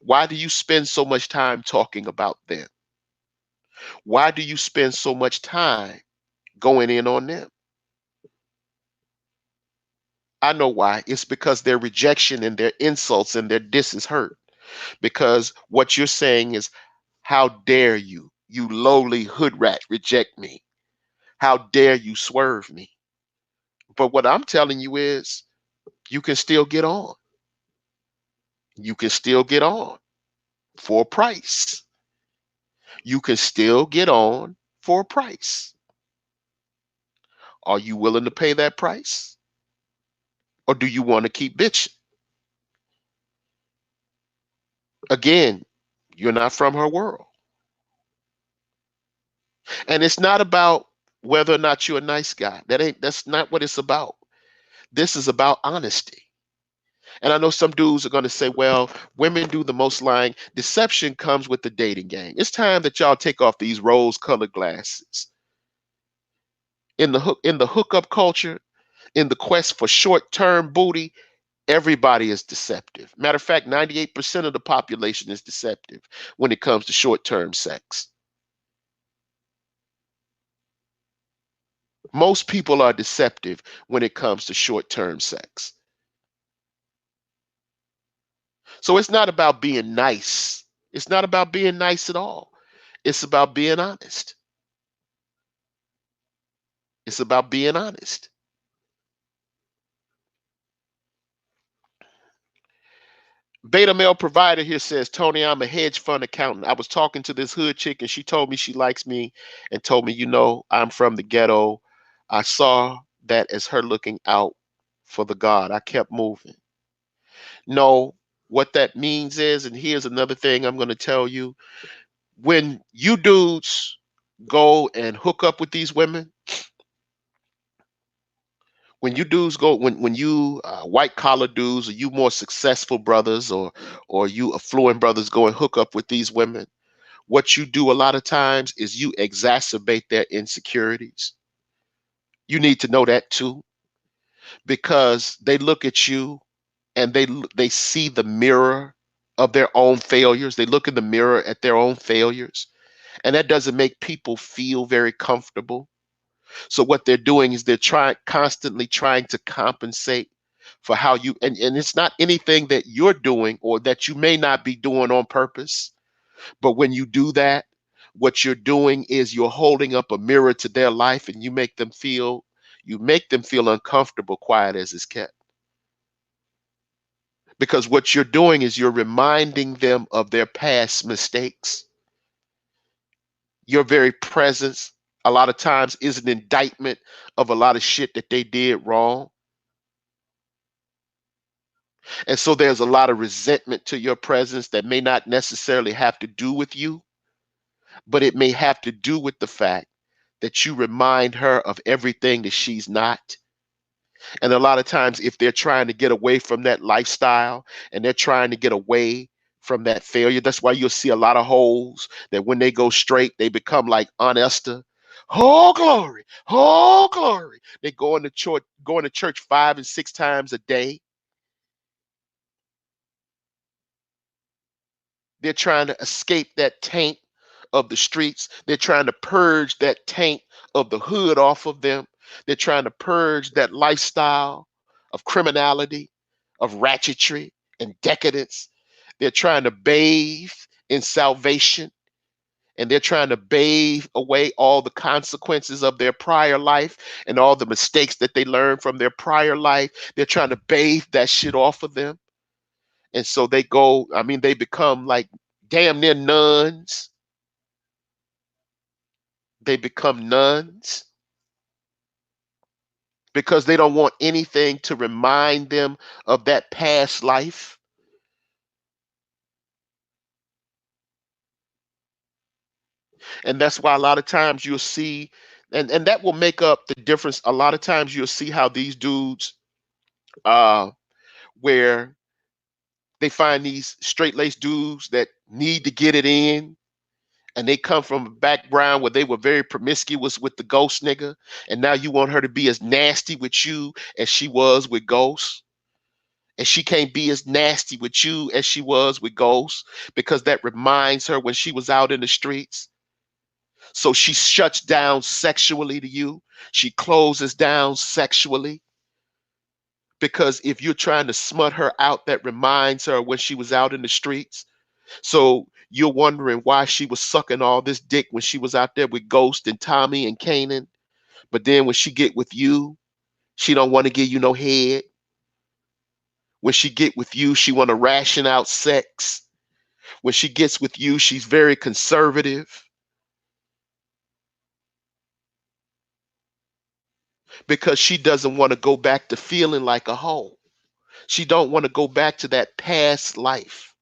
Why do you spend so much time talking about them? Why do you spend so much time going in on them? I know why. It's because their rejection and their insults and their disses hurt. Because what you're saying is, how dare you, you lowly hood rat, reject me? How dare you swerve me? But what I'm telling you is, you can still get on. You can still get on for a price. You can still get on for a price. Are you willing to pay that price? Or do you want to keep bitching? Again, you're not from her world. And it's not about whether or not you're a nice guy. That's not what it's about. This is about honesty. And I know some dudes are going to say, well, women do the most lying. Deception comes with the dating game. It's time that y'all take off these rose colored glasses. In the hookup culture, in the quest for short-term booty, everybody is deceptive. Matter of fact, 98% of the population is deceptive when it comes to short-term sex. Most people are deceptive when it comes to short-term sex. So it's not about being nice. It's not about being nice at all. It's about being honest. It's about being honest. Beta male provider here says, Tony, I'm a hedge fund accountant. I was talking to this hood chick and she told me she likes me and told me, I'm from the ghetto. I saw that as her looking out for the God. I kept moving. No, what that means is, and here's another thing I'm going to tell you, when you dudes go and hook up with these women, when you dudes go, when you white collar dudes, or you more successful brothers, or you affluent brothers go and hook up with these women, what you do a lot of times is you exacerbate their insecurities. You need to know that too, because they look at you and they see the mirror of their own failures. They look in the mirror at their own failures, and that doesn't make people feel very comfortable. So what they're doing is they're constantly trying to compensate for how you, and it's not anything that you're doing or that you may not be doing on purpose. But when you do that, what you're doing is you're holding up a mirror to their life, and you make them feel uncomfortable, quiet as it's kept. Because what you're doing is you're reminding them of their past mistakes. Your very presence a lot of times is an indictment of a lot of shit that they did wrong. And so there's a lot of resentment to your presence that may not necessarily have to do with you, but it may have to do with the fact that you remind her of everything that she's not. And a lot of times, if they're trying to get away from that lifestyle and they're trying to get away from that failure, that's why you'll see a lot of hoes that when they go straight, they become like Aunt Esther. Oh glory, oh glory. They going to church 5 and 6 times a day. They're trying to escape that taint of the streets. They're trying to purge that taint of the hood off of them. They're trying to purge that lifestyle of criminality, of ratchetry, and decadence. They're trying to bathe in salvation, and they're trying to bathe away all the consequences of their prior life and all the mistakes that they learned from their prior life. They're trying to bathe that shit off of them. And so they become like damn near nuns. They become nuns because they don't want anything to remind them of that past life. And that's why a lot of times you'll see, and that will make up the difference. A lot of times you'll see how these dudes, uh, where they find these straight laced dudes that need to get it in, and they come from a background where they were very promiscuous with the ghost nigga, and now you want her to be as nasty with you as she was with Ghost, and she can't be as nasty with you as she was with Ghost because that reminds her when she was out in the streets. So she shuts down sexually to you. She closes down sexually because if you're trying to smut her out, that reminds her when she was out in the streets. So you're wondering why she was sucking all this dick when she was out there with Ghost and Tommy and Kanan. But then when she get with you, she don't want to give you no head. When she get with you, she want to ration out sex. When she gets with you, she's very conservative because she doesn't want to go back to feeling like a hoe. She don't want to go back to that past life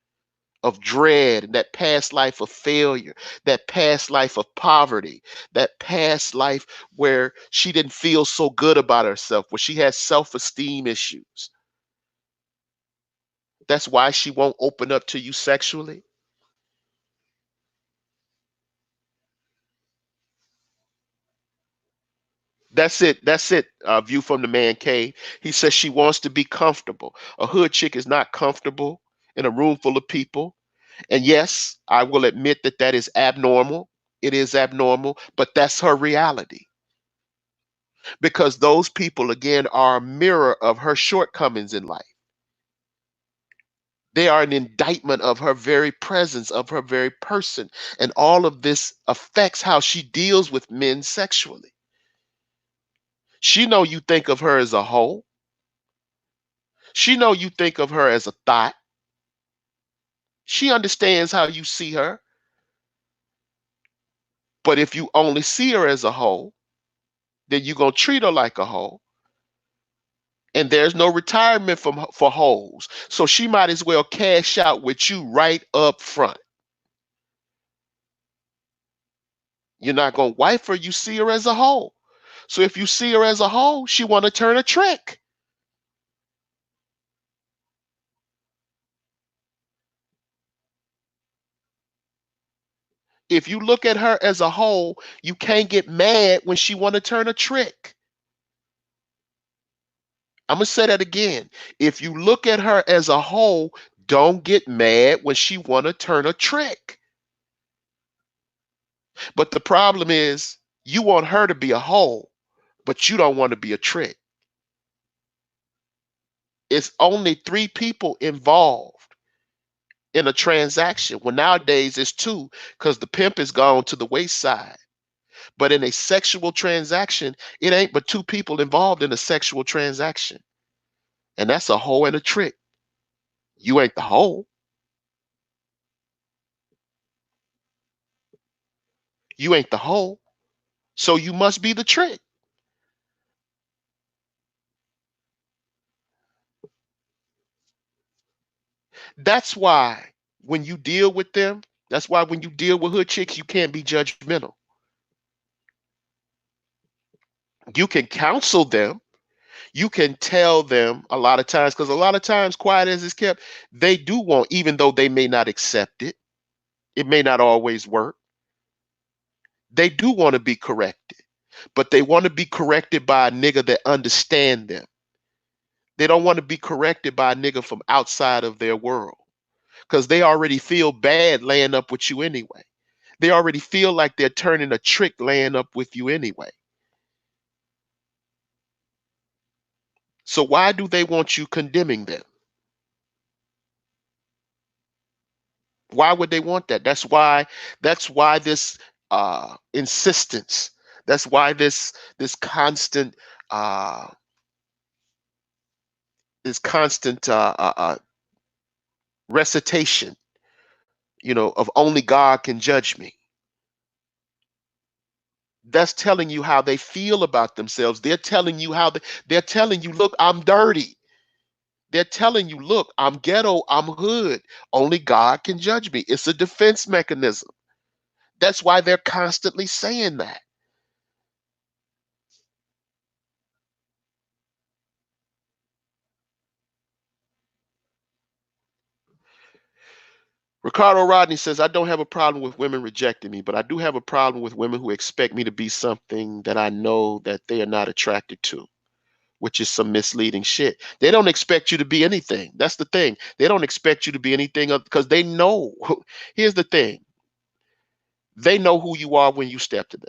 of dread, that past life of failure, that past life of poverty, that past life where she didn't feel so good about herself, where she had self-esteem issues. That's why she won't open up to you sexually. That's it. That's it. View from the man cave. He says she wants to be comfortable. A hood chick is not comfortable in a room full of people. And yes, I will admit that that is abnormal. It is abnormal, but that's her reality. because those people, again, are a mirror of her shortcomings in life. They are an indictment of her very presence, of her very person. And all of this affects how she deals with men sexually. She know you think of her as a hoe. She know you think of her as a thought. She understands how you see her. But if you only see her as a hoe, then you're going to treat her like a hoe. And there's no retirement for hoes. So she might as well cash out with you right up front. You're not going to wife her. You see her as a hoe. So if you see her as a hoe, she want to turn a trick. If you look at her as a hoe, you can't get mad when she want to turn a trick. I'm going to say that again. If you look at her as a hoe, don't get mad when she want to turn a trick. But the problem is you want her to be a hoe, but you don't want to be a trick. It's only three people involved in a transaction. Well, nowadays it's two because the pimp is gone to the wayside. But in a sexual transaction, it ain't but two people involved in a sexual transaction. And that's a hoe and a trick. You ain't the hoe. You ain't the hoe. So you must be the trick. That's why when you deal with them, that's why when you deal with hood chicks, you can't be judgmental. You can counsel them. You can tell them a lot of times, because a lot of times, quiet as it's kept, they do want, even though they may not accept it, it may not always work. They do want to be corrected, but they want to be corrected by a nigga that understand them. They don't want to be corrected by a nigga from outside of their world because they already feel bad laying up with you anyway. They already feel like they're turning a trick laying up with you anyway. So why do they want you condemning them? Why would they want that? That's why this insistence. That's why this constant uh recitation, of only God can judge me. That's telling you how they feel about themselves. They're telling you they're telling you, look, I'm dirty. They're telling you, look, I'm ghetto, I'm hood. Only God can judge me. It's a defense mechanism. That's why they're constantly saying that. Ricardo Rodney says, I don't have a problem with women rejecting me, but I do have a problem with women who expect me to be something that I know that they are not attracted to, which is some misleading shit. They don't expect you to be anything. That's the thing. They don't expect you to be anything because they know. Here's the thing. They know who you are when you step to them.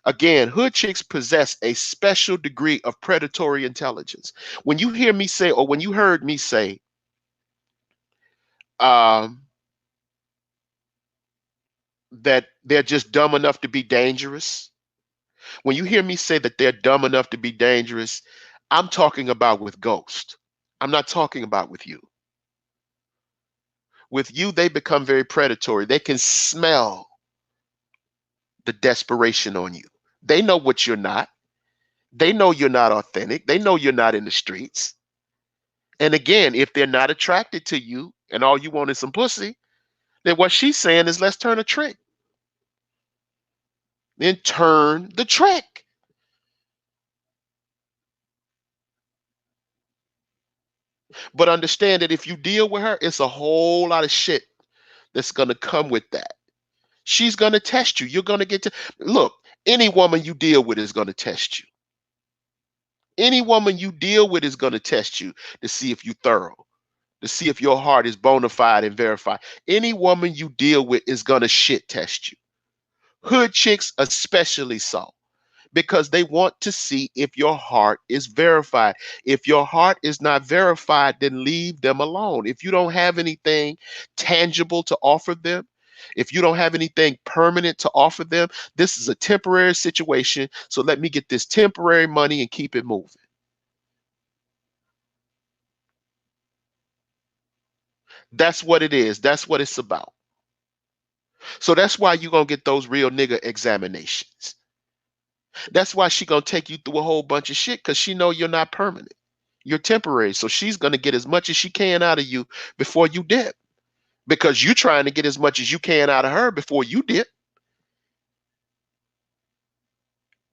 Again, hood chicks possess a special degree of predatory intelligence. When you hear me say, or when you heard me say, um, that they're just dumb enough to be dangerous, when you hear me say that they're dumb enough to be dangerous, I'm talking about with Ghost. I'm not talking about with you. With you, they become very predatory. They can smell the desperation on you. They know what you're not. They know you're not authentic. They know you're not in the streets. And again, if they're not attracted to you and all you want is some pussy, then what she's saying is let's turn a trick. Then turn the trick. But understand that if you deal with her, it's a whole lot of shit that's going to come with that. She's going to test you. You're going to get to look, any woman you deal with is going to test you. Any woman you deal with is going to test you to see if you're thorough, to see if your heart is bona fide and verified. Any woman you deal with is going to shit test you. Hood chicks, especially so, because they want to see if your heart is verified. If your heart is not verified, then leave them alone. If you don't have anything tangible to offer them, if you don't have anything permanent to offer them, this is a temporary situation. So let me get this temporary money and keep it moving. That's what it is. That's what it's about. So that's why you're going to get those real nigga examinations. That's why she going to take you through a whole bunch of shit because she know you're not permanent. You're temporary. So she's going to get as much as she can out of you before you dip because you're trying to get as much as you can out of her before you dip.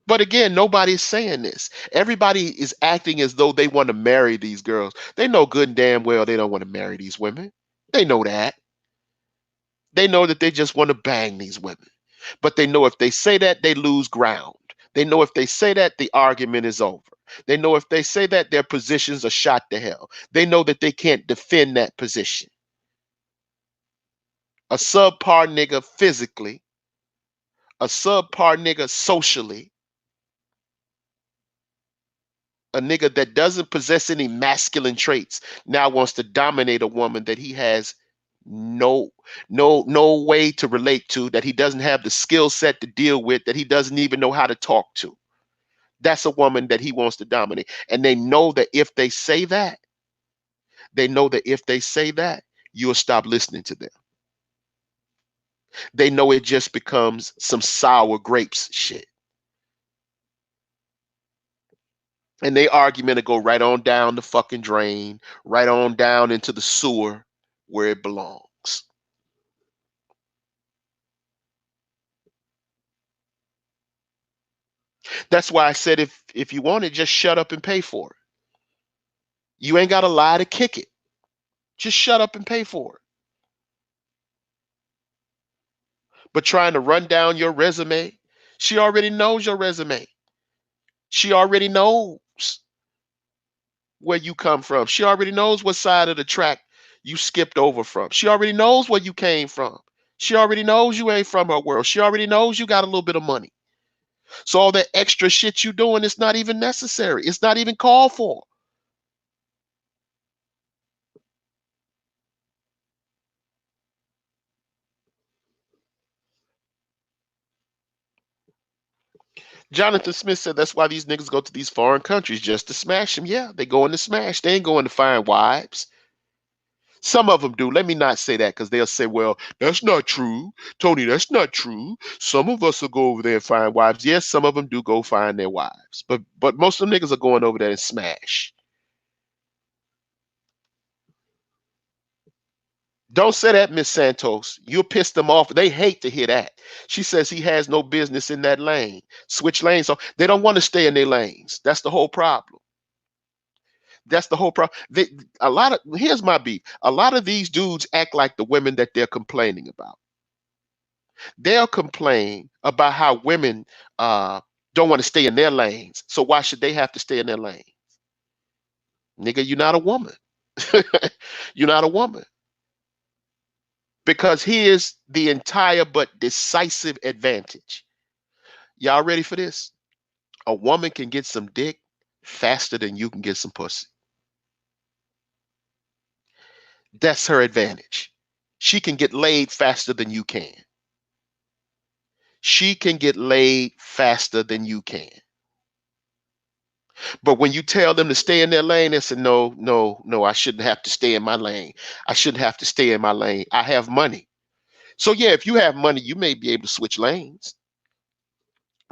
But again, nobody's saying this. Everybody is acting as though they want to marry these girls. They know good and damn well they don't want to marry these women. They know that. They know that they just want to bang these women. But they know if they say that, they lose ground. They know if they say that, the argument is over. They know if they say that, their positions are shot to hell. They know that they can't defend that position. A subpar nigga physically, a subpar nigga socially, a nigga that doesn't possess any masculine traits now wants to dominate a woman that he has no no way to relate to, that he doesn't have the skill set to deal with, that he doesn't even know how to talk to. That's a woman that he wants to dominate. And they know that if they say that, you'll stop listening to them. They know it just becomes some sour grapes shit. And they argument to go right on down the fucking drain, right on down into the sewer where it belongs. That's why I said if you want it, just shut up and pay for it. You ain't got to lie to kick it. Just shut up and pay for it. But trying to run down your resume, she already knows your resume. She already knows where you come from. She already knows what side of the track you skipped over from. She already knows where you came from. She already knows you ain't from her world. She already knows you got a little bit of money. So all that extra shit you doing is not even necessary. It's not even called for. Jonathan Smith said that's why these niggas go to these foreign countries just to smash them. Yeah, they going to smash. They ain't going to find wives. Some of them do. Let me not say that because they'll say, well, that's not true. Tony, that's not true. Some of us will go over there and find wives. Yes, some of them do go find their wives. But most of them niggas are going over there and smash. Don't say that, Miss Santos. You'll piss them off. They hate to hear that. She says he has no business in that lane. Switch lanes. So they don't want to stay in their lanes. That's the whole problem. That's the whole problem. Here's my beef. A lot of these dudes act like the women that they're complaining about. They'll complain about how women don't want to stay in their lanes. So why should they have to stay in their lane? Nigga, you're not a woman. You're not a woman. Because here's the entire but decisive advantage. Y'all ready for this? A woman can get some dick faster than you can get some pussy. That's her advantage. She can get laid faster than you can. She can get laid faster than you can. But when you tell them to stay in their lane, they say, no, no, no, I shouldn't have to stay in my lane. I shouldn't have to stay in my lane. I have money. So, yeah, if you have money, you may be able to switch lanes.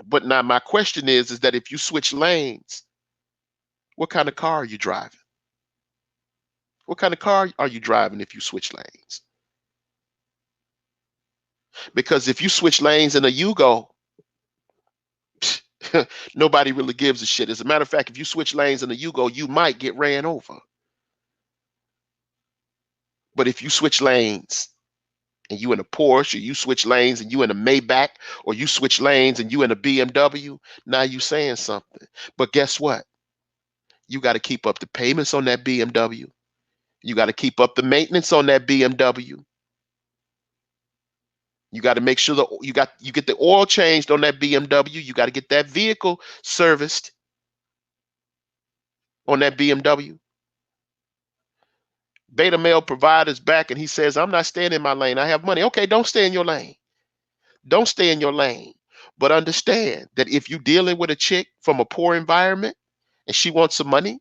But now my question is that if you switch lanes, what kind of car are you driving? What kind of car are you driving if you switch lanes? Because if you switch lanes in a Yugo, nobody really gives a shit. As a matter of fact, if you switch lanes in a Yugo, you might get ran over. But if you switch lanes and you in a Porsche, or you switch lanes and you in a Maybach, or you switch lanes and you in a BMW, now you saying something. But guess what? You got to keep up the payments on that BMW. You got to keep up the maintenance on that BMW. You got to make sure you get the oil changed on that BMW. You got to get that vehicle serviced on that BMW. Beta male provider's back and he says, I'm not staying in my lane. I have money. Okay, don't stay in your lane. Don't stay in your lane. But understand that if you're dealing with a chick from a poor environment and she wants some money,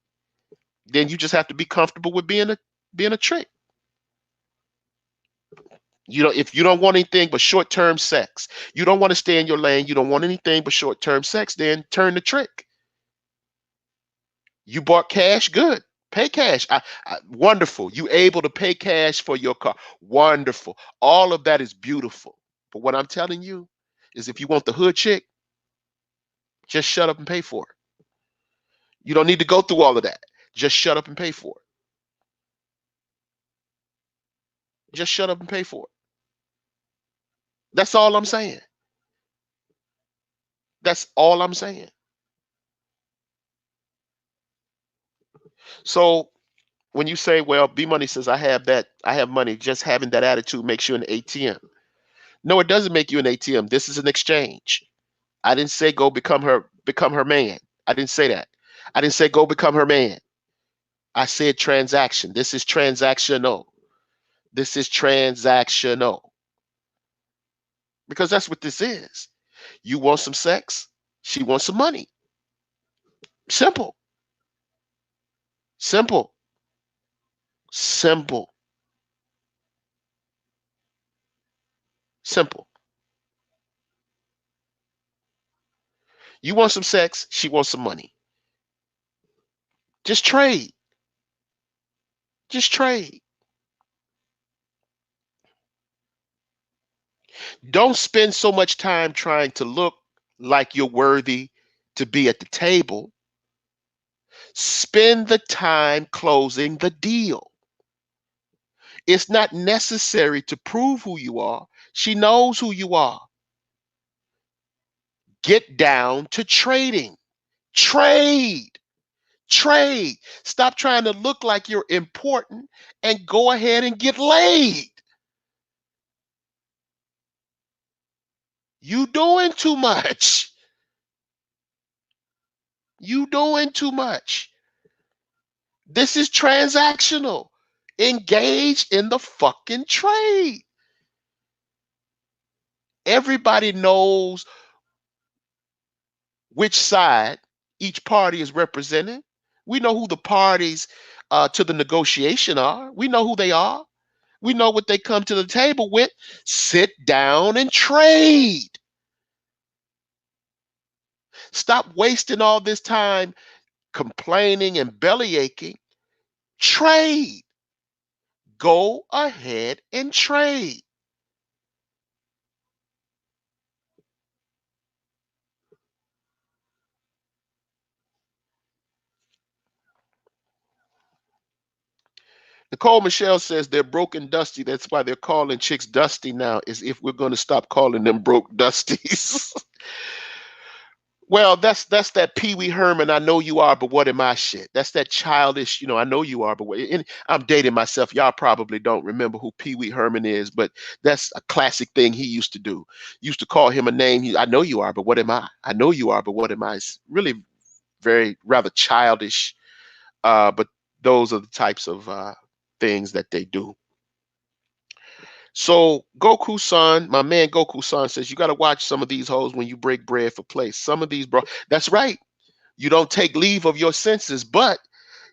then you just have to be comfortable with being a trick. If you don't want anything but short-term sex, you don't want to stay in your lane, you don't want anything but short-term sex, then turn the trick. You bought cash, good. Pay cash. Wonderful. You able to pay cash for your car. Wonderful. All of that is beautiful. But what I'm telling you is if you want the hood chick, just shut up and pay for it. You don't need to go through all of that. Just shut up and pay for it. Just shut up and pay for it. That's all I'm saying. That's all I'm saying. So when you say, well, B Money says I have money, just having that attitude makes you an ATM. No, it doesn't make you an ATM. This is an exchange. I didn't say go become her man. I didn't say that. I didn't say go become her man. I said transaction. This is transactional. This is transactional. Because that's what this is. You want some sex, she wants some money. Simple. Simple. Simple. Simple. You want some sex, she wants some money. Just trade. Just trade. Don't spend so much time trying to look like you're worthy to be at the table. Spend the time closing the deal. It's not necessary to prove who you are. She knows who you are. Get down to trading. Trade. Trade. Stop trying to look like you're important and go ahead and get laid. You doing too much. You doing too much. This is transactional. Engage in the fucking trade. Everybody knows which side each party is representing. We know who the parties to the negotiation are. We know who they are. We know what they come to the table with. Sit down and trade. Stop wasting all this time complaining and belly aching. Trade. Go ahead and trade. Nicole Michelle says they're broke and dusty. That's why they're calling chicks dusty now, is if we're going to stop calling them broke dusties. Well, that's that Pee Wee Herman. I know you are, but what am I shit? That's that childish, I know you are, but what? And I'm dating myself. Y'all probably don't remember who Pee Wee Herman is, but that's a classic thing he used to do. Used to call him a name. I know you are, but what am I? I know you are, but what am I? It's really very rather childish. But those are the types of things that they do. So Goku-san, my man Goku-san says you got to watch some of these hoes when you break bread for play. Some of these, bro. That's right. You don't take leave of your senses, but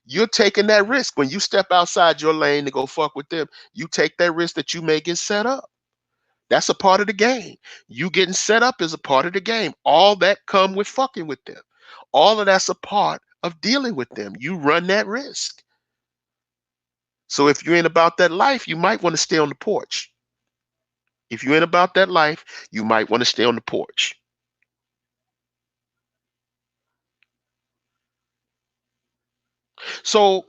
you're taking that risk when you step outside your lane to go fuck with them. You take that risk that you may get set up. That's a part of the game. You getting set up is a part of the game. All that come with fucking with them. All of that's a part of dealing with them. You run that risk. So if you ain't about that life, you might want to stay on the porch. If you ain't about that life, you might want to stay on the porch. So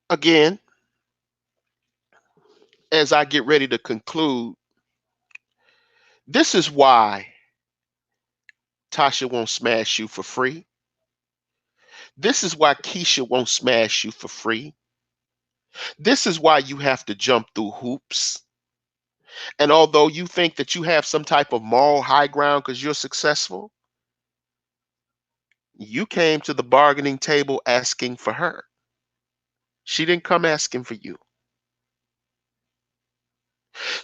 again, as I get ready to conclude, this is why Tasha won't smash you for free. This is why Keisha won't smash you for free. This is why you have to jump through hoops. And although you think that you have some type of moral high ground because you're successful, you came to the bargaining table asking for her. She didn't come asking for you.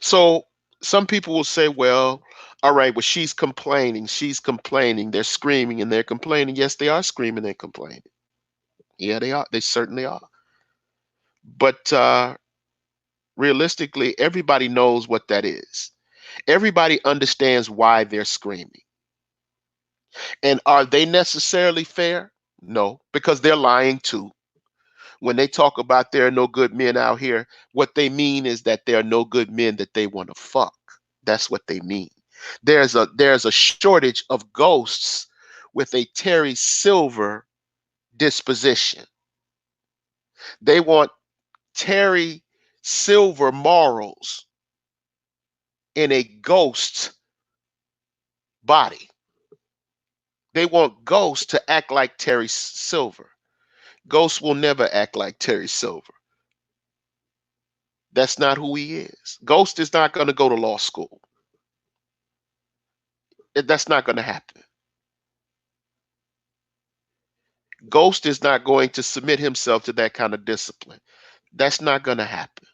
So some people will say, well, all right, well, she's complaining. She's complaining. They're screaming and they're complaining. Yes, they are screaming and complaining. Yeah, they are. They certainly are. But realistically, everybody knows what that is. Everybody understands why they're screaming. And are they necessarily fair? No, because they're lying too. When they talk about there are no good men out here, what they mean is that there are no good men that they want to fuck. That's what they mean. There's a shortage of ghosts with a Terry Silver disposition. They want Terry Silver morals in a ghost body. They want ghosts to act like Terry Silver. Ghosts will never act like Terry Silver. That's not who he is. Ghost is not going to go to law school. That's not going to happen. Ghost is not going to submit himself to that kind of discipline. That's not going to happen.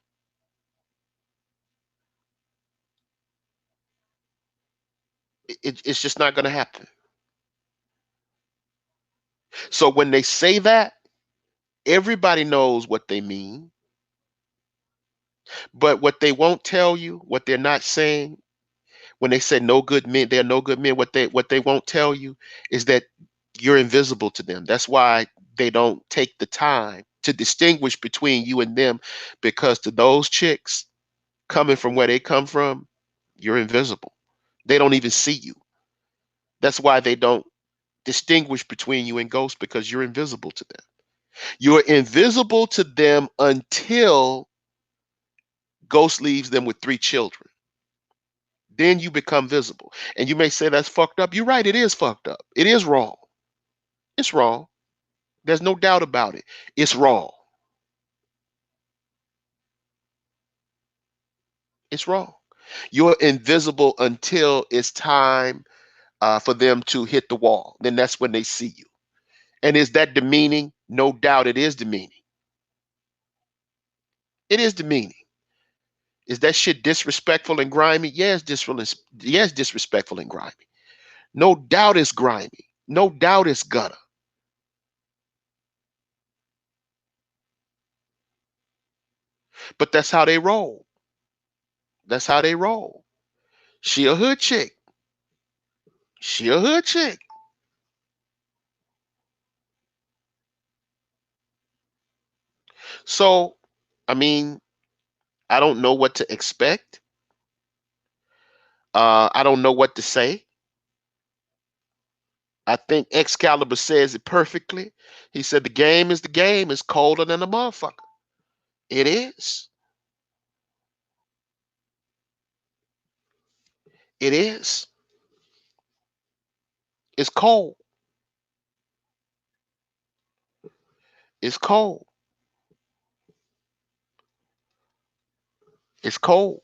It's just not going to happen. So when they say that, everybody knows what they mean. But what they won't tell you, what they're not saying, when they say no good men, they're no good men, what they won't tell you is that you're invisible to them. That's why they don't take the time to distinguish between you and them, because to those chicks coming from where they come from, you're invisible. They don't even see you. That's why they don't distinguish between you and ghosts, because you're invisible to them. You're invisible to them until ghost leaves them with 3 children. Then you become visible. And you may say that's fucked up. You're right, it is fucked up. It is wrong. It's wrong. There's no doubt about it. It's wrong. It's wrong. You're invisible until it's time for them to hit the wall. Then that's when they see you. And is that demeaning? No doubt it is demeaning. It is demeaning. Is that shit disrespectful and grimy? Yes, disrespectful and grimy. No doubt it's grimy. No doubt it's gutter. But that's how they roll. That's how they roll. She a hood chick. She a hood chick. So, I mean, I don't know what to expect. I don't know what to say. I think Excalibur says it perfectly. He said the game is the game. It's colder than a motherfucker. It is. It is. It's cold. It's cold. It's cold.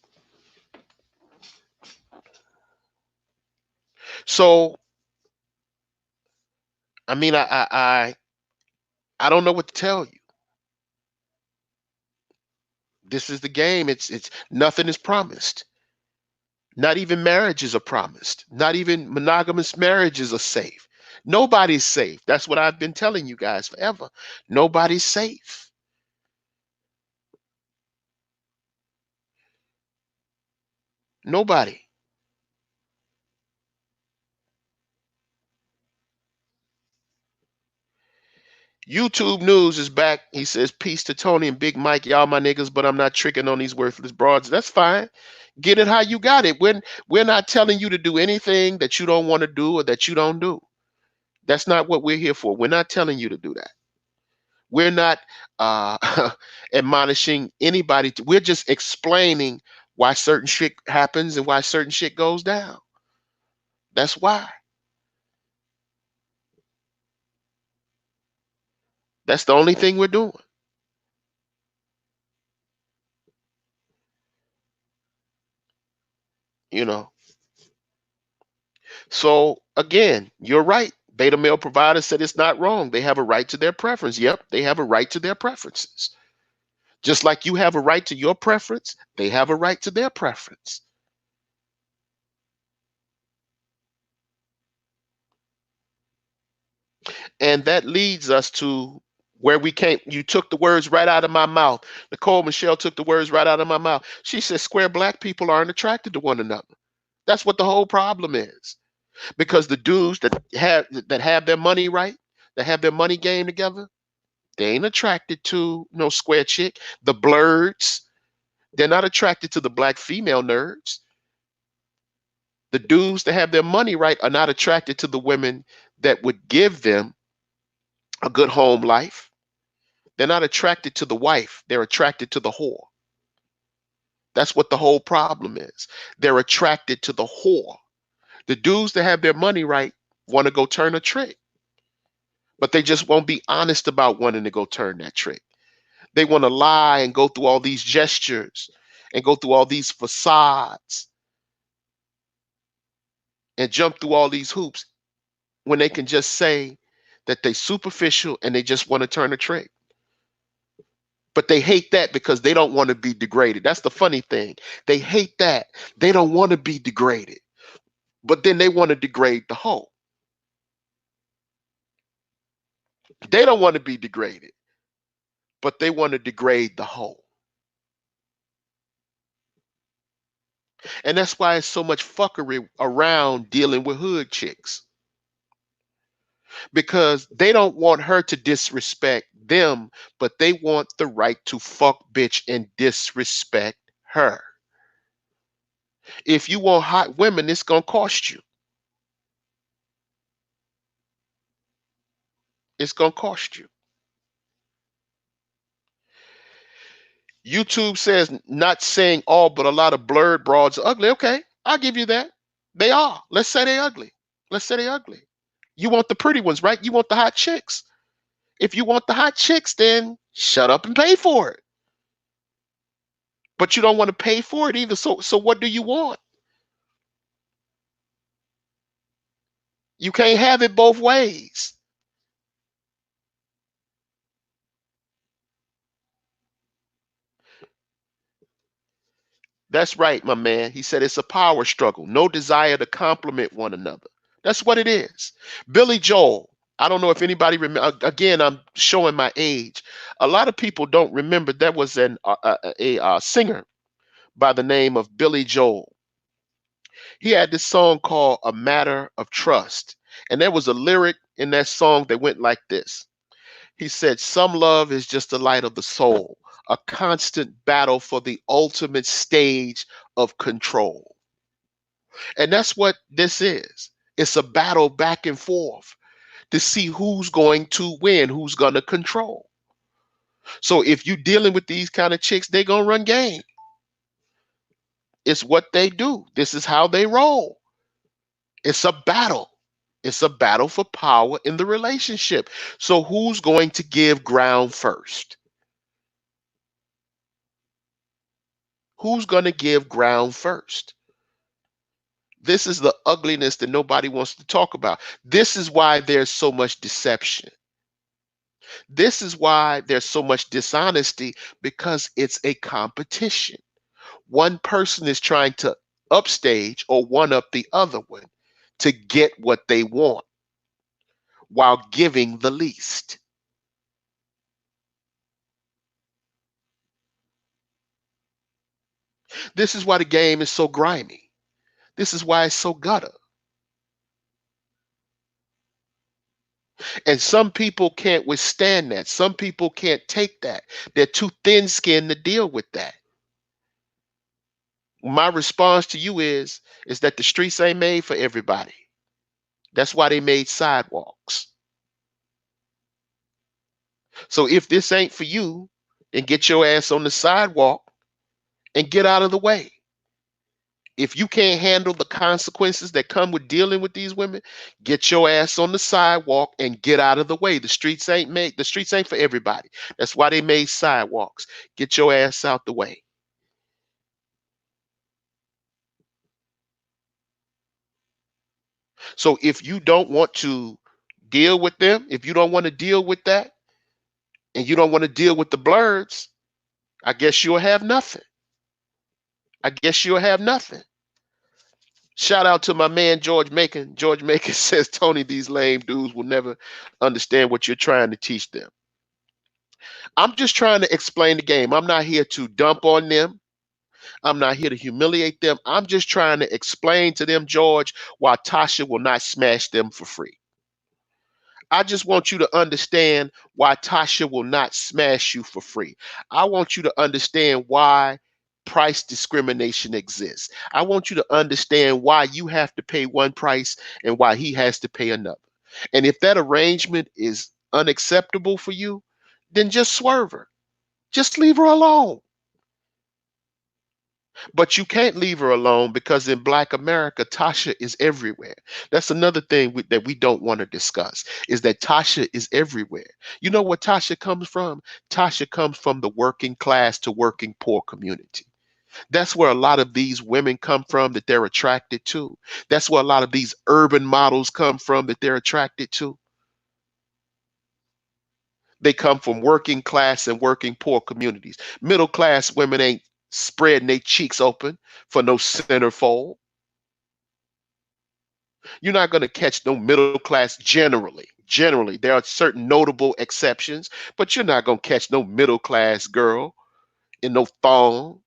So, I mean, I don't know what to tell you. This is the game. It's nothing is promised. Not even marriages are promised. Not even monogamous marriages are safe. Nobody's safe. That's what I've been telling you guys forever. Nobody's safe. Nobody. YouTube News is back. He says, peace to Tony and Big Mike. Y'all my niggas, but I'm not tricking on these worthless broads. That's fine. Get it how you got it. When we're not telling you to do anything that you don't want to do or that you don't do. That's not what we're here for. We're not telling you to do that. We're not admonishing anybody. We're just explaining why certain shit happens and why certain shit goes down. That's why. That's the only thing we're doing. you know. So again, you're right. Beta male providers said it's not wrong. They have a right to their preference. Yep, they have a right to their preferences. Just like you have a right to your preference, they have a right to their preference. And that leads us to where we came. You took the words right out of my mouth. Nicole Michelle took the words right out of my mouth. She said square black people aren't attracted to one another. That's what the whole problem is. Because the dudes that have their money right, that have their money game together, they ain't attracted to no square chick. The blurs, they're not attracted to the black female nerds. The dudes that have their money right are not attracted to the women that would give them a good home life. They're not attracted to the wife, they're attracted to the whore. That's what the whole problem is. They're attracted to the whore. The dudes that have their money right want to go turn a trick, but they just won't be honest about wanting to go turn that trick. They want to lie and go through all these gestures and go through all these facades and jump through all these hoops when they can just say that they superficial and they just want to turn a trick. But they hate that because they don't want to be degraded. That's the funny thing. They hate that. They don't want to be degraded. But then they want to degrade the hoe. They don't want to be degraded, but they want to degrade the hoe. And that's why it's so much fuckery around dealing with hood chicks. Because they don't want her to disrespect them, but they want the right to fuck bitch and disrespect her. If you want hot women, it's gonna cost you. It's gonna cost you. YouTube says not saying all, but a lot of blurred broads are ugly. Okay, I'll give you that. They are. Let's say they ugly. Let's say they ugly. You want the pretty ones, right? You want the hot chicks. If you want the hot chicks, then shut up and pay for it. But you don't want to pay for it either. So what do you want? You can't have it both ways. That's right, my man. He said it's a power struggle, no desire to complement one another. That's what it is. Billy Joel. I don't know if anybody remember. Again, I'm showing my age. A lot of people don't remember there was a singer by the name of Billy Joel. He had this song called "A Matter of Trust," and there was a lyric in that song that went like this. He said, "Some love is just the light of the soul, a constant battle for the ultimate stage of control." And that's what this is. It's a battle back and forth to see who's going to win, who's going to control. So if you're dealing with these kind of chicks, they're going to run game. It's what they do. This is how they roll. It's a battle. It's a battle for power in the relationship. So who's going to give ground first? Who's going to give ground first? This is the ugliness that nobody wants to talk about. This is why there's so much deception. This is why there's so much dishonesty because it's a competition. One person is trying to upstage or one up the other one to get what they want while giving the least. This is why the game is so grimy. This is why it's so gutter. And some people can't withstand that. Some people can't take that. They're too thin skinned to deal with that. My response to you is that the streets ain't made for everybody. That's why they made sidewalks. So if this ain't for you, then get your ass on the sidewalk and get out of the way. If you can't handle the consequences that come with dealing with these women, get your ass on the sidewalk and get out of the way. The streets ain't for everybody. That's why they made sidewalks. Get your ass out the way. So if you don't want to deal with them, if you don't want to deal with that, and you don't want to deal with the blurs, I guess you'll have nothing. I guess you'll have nothing. Shout out to my man George Macon. George Macon says, Tony, these lame dudes will never understand what you're trying to teach them. I'm just trying to explain the game. I'm not here to dump on them. I'm not here to humiliate them. I'm just trying to explain to them, George, why Tasha will not smash them for free. I just want you to understand why Tasha will not smash you for free. I want you to understand why price discrimination exists. I want you to understand why you have to pay one price and why he has to pay another. And if that arrangement is unacceptable for you, then just swerve her. Just leave her alone. But you can't leave her alone because in Black America, Tasha is everywhere. That's another thing that we don't want to discuss is that Tasha is everywhere. You know where Tasha comes from? Tasha comes from the working class to working poor community. That's where a lot of these women come from that they're attracted to. That's where a lot of these urban models come from that they're attracted to. They come from working class and working poor communities. Middle class women ain't spreading their cheeks open for no centerfold. You're not going to catch no middle class generally. Generally, there are certain notable exceptions, but you're not going to catch no middle class girl in no thong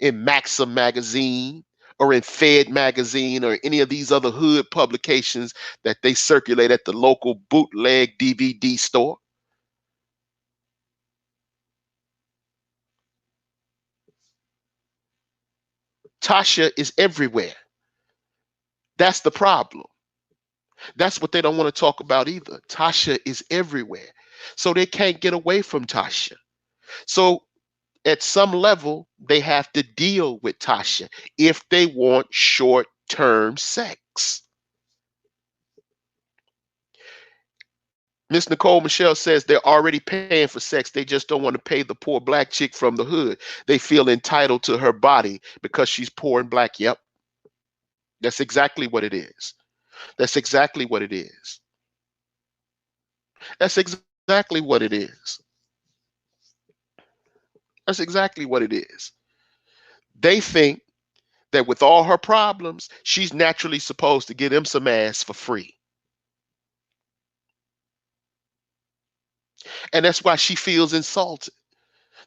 in Maxim magazine or in Fed magazine or any of these other hood publications that they circulate at the local bootleg DVD store. Tasha is everywhere. That's the problem. That's what they don't want to talk about either. Tasha is everywhere. So they can't get away from Tasha. So at some level, they have to deal with Tasha if they want short term sex. Miss Nicole Michelle says they're already paying for sex. They just don't want to pay the poor black chick from the hood. They feel entitled to her body because she's poor and black. Yep, that's exactly what it is. That's exactly what it is. That's exactly what it is. That's exactly what it is. They think that with all her problems, she's naturally supposed to give them some ass for free. And that's why she feels insulted.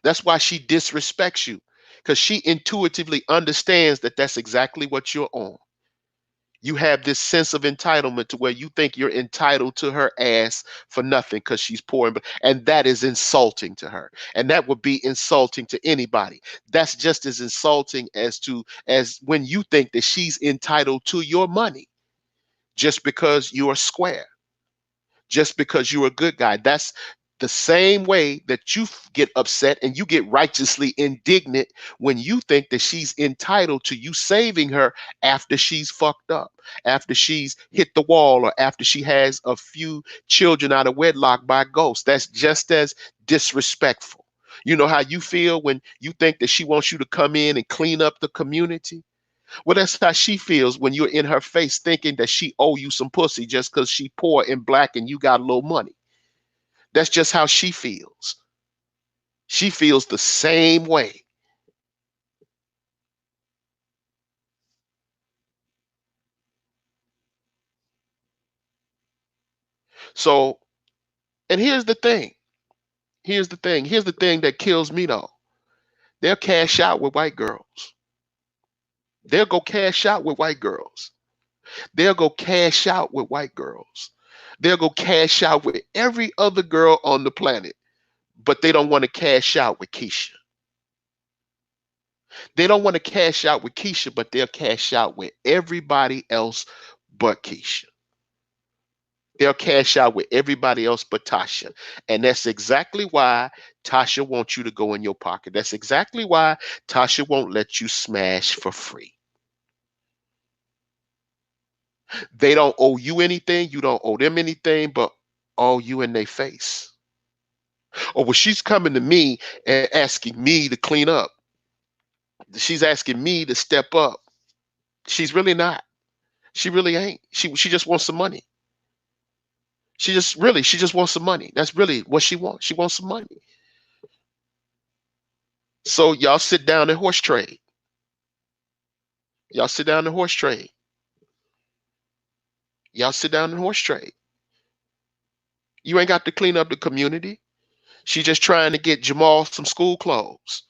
That's why she disrespects you because she intuitively understands that that's exactly what you're on. You have this sense of entitlement to where you think you're entitled to her ass for nothing because she's poor. And that is insulting to her. And that would be insulting to anybody. That's just as insulting as when you think that she's entitled to your money just because you're square, just because you're a good guy. That's the same way that you get upset and you get righteously indignant when you think that she's entitled to you saving her after she's fucked up, after she's hit the wall, or after she has a few children out of wedlock by ghosts. That's just as disrespectful. You know how you feel when you think that she wants you to come in and clean up the community? Well, that's how she feels when you're in her face thinking that she owe you some pussy just because she poor and black and you got a little money. That's just how she feels. She feels the same way. So, and here's the thing. Here's the thing. Here's the thing that kills me though. They'll cash out with white girls. They'll go cash out with white girls. They'll go cash out with white girls. They'll go cash out with every other girl on the planet, but they don't want to cash out with Keisha. They don't want to cash out with Keisha, but they'll cash out with everybody else but Keisha. They'll cash out with everybody else but Tasha. And that's exactly why Tasha wants you to go in your pocket. That's exactly why Tasha won't let you smash for free. They don't owe you anything. You don't owe them anything, but all you in their face. Or well, she's coming to me and asking me to clean up. She's asking me to step up. She's really not. She really ain't. She just wants some money. She just wants some money. That's really what she wants. She wants some money. So y'all sit down and horse trade. Y'all sit down and horse trade. Y'all sit down and horse trade. You ain't got to clean up the community. She just trying to get Jamal some school clothes.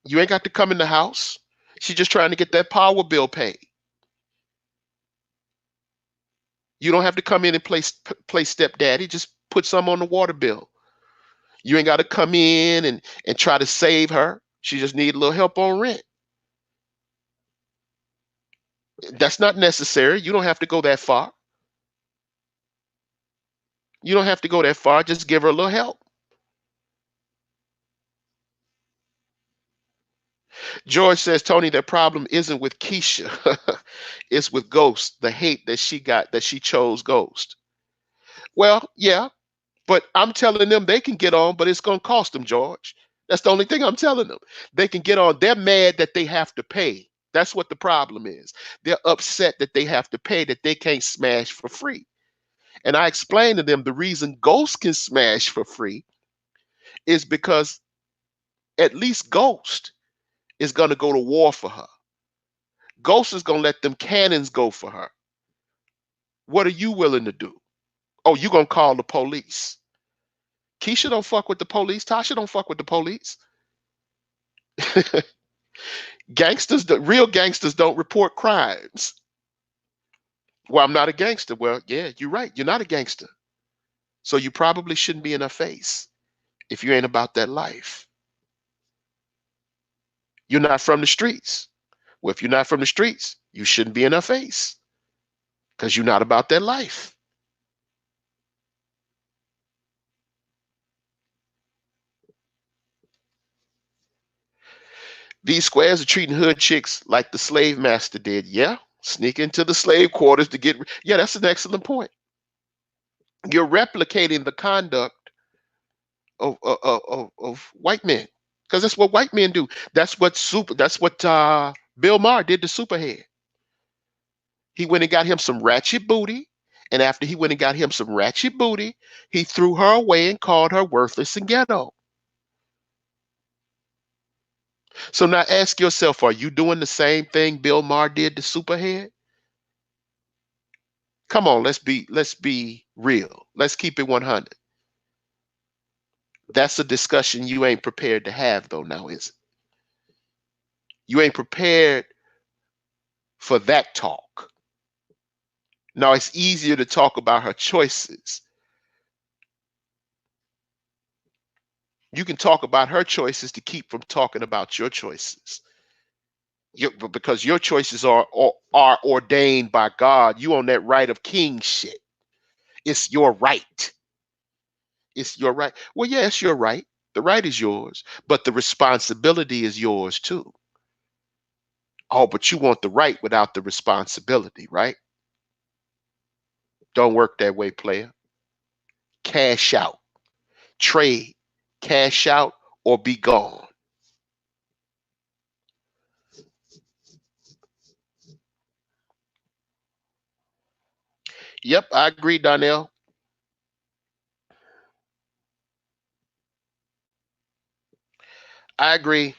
You ain't got to come in the house. She just trying to get that power bill paid. You don't have to come in and play stepdaddy. Just put some on the water bill. You ain't got to come in and try to save her. She just need a little help on rent. That's not necessary. You don't have to go that far. You don't have to go that far. Just give her a little help. George says, Tony, the problem isn't with Keisha. It's with Ghost, the hate that she got that she chose Ghost. Well, yeah, but I'm telling them they can get on, but it's going to cost them, George. That's the only thing I'm telling them. They can get on. They're mad that they have to pay. That's what the problem is. They're upset that they have to pay, that they can't smash for free. And I explained to them the reason Ghost can smash for free is because at least Ghost is going to go to war for her. Ghost is going to let them cannons go for her. What are you willing to do? Oh, you going to call the police. Keisha don't fuck with the police. Tasha don't fuck with the police. Gangsters, the real gangsters don't report crimes. Well, I'm not a gangster. Well, yeah, you're right. You're not a gangster. So you probably shouldn't be in her face if you ain't about that life. You're not from the streets. Well, if you're not from the streets, you shouldn't be in her face because you're not about that life. These squares are treating hood chicks like the slave master did. Yeah, sneak into the slave quarters to get. Yeah, that's an excellent point. You're replicating the conduct of white men because that's what white men do. That's what Bill Maher did to Superhead. He went and got him some ratchet booty, and after he went and got him some ratchet booty, he threw her away and called her worthless and ghetto. So now ask yourself, are you doing the same thing Bill Maher did to Superhead? Come on, let's be real. Let's keep it 100. That's a discussion you ain't prepared to have though now, is it? You ain't prepared for that talk. Now it's easier to talk about her choices. You can talk about her choices to keep from talking about your choices. Because your choices are ordained by God. You on that right of king shit. It's your right. It's your right. Well, yeah, it's your right. The right is yours, but the responsibility is yours too. Oh, but you want the right without the responsibility, right? Don't work that way, player. Cash out, trade, cash out, or be gone. Yep, I agree, Donnell. I agree.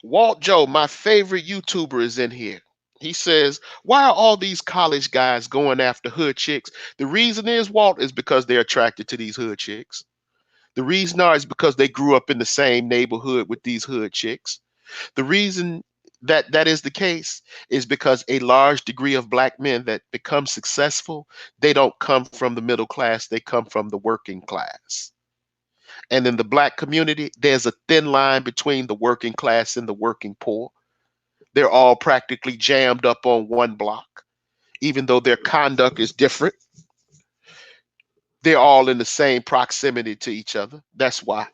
Walt Joe, my favorite YouTuber, is in here. He says, why are all these college guys going after hood chicks? The reason is, Walt, is because they're attracted to these hood chicks. The reason is because they grew up in the same neighborhood with these hood chicks. The reason that that is the case is because a large degree of black men that become successful, they don't come from the middle class, they come from the working class. And in the black community, there's a thin line between the working class and the working poor. They're all practically jammed up on one block. Even though their conduct is different, they're all in the same proximity to each other. That's why.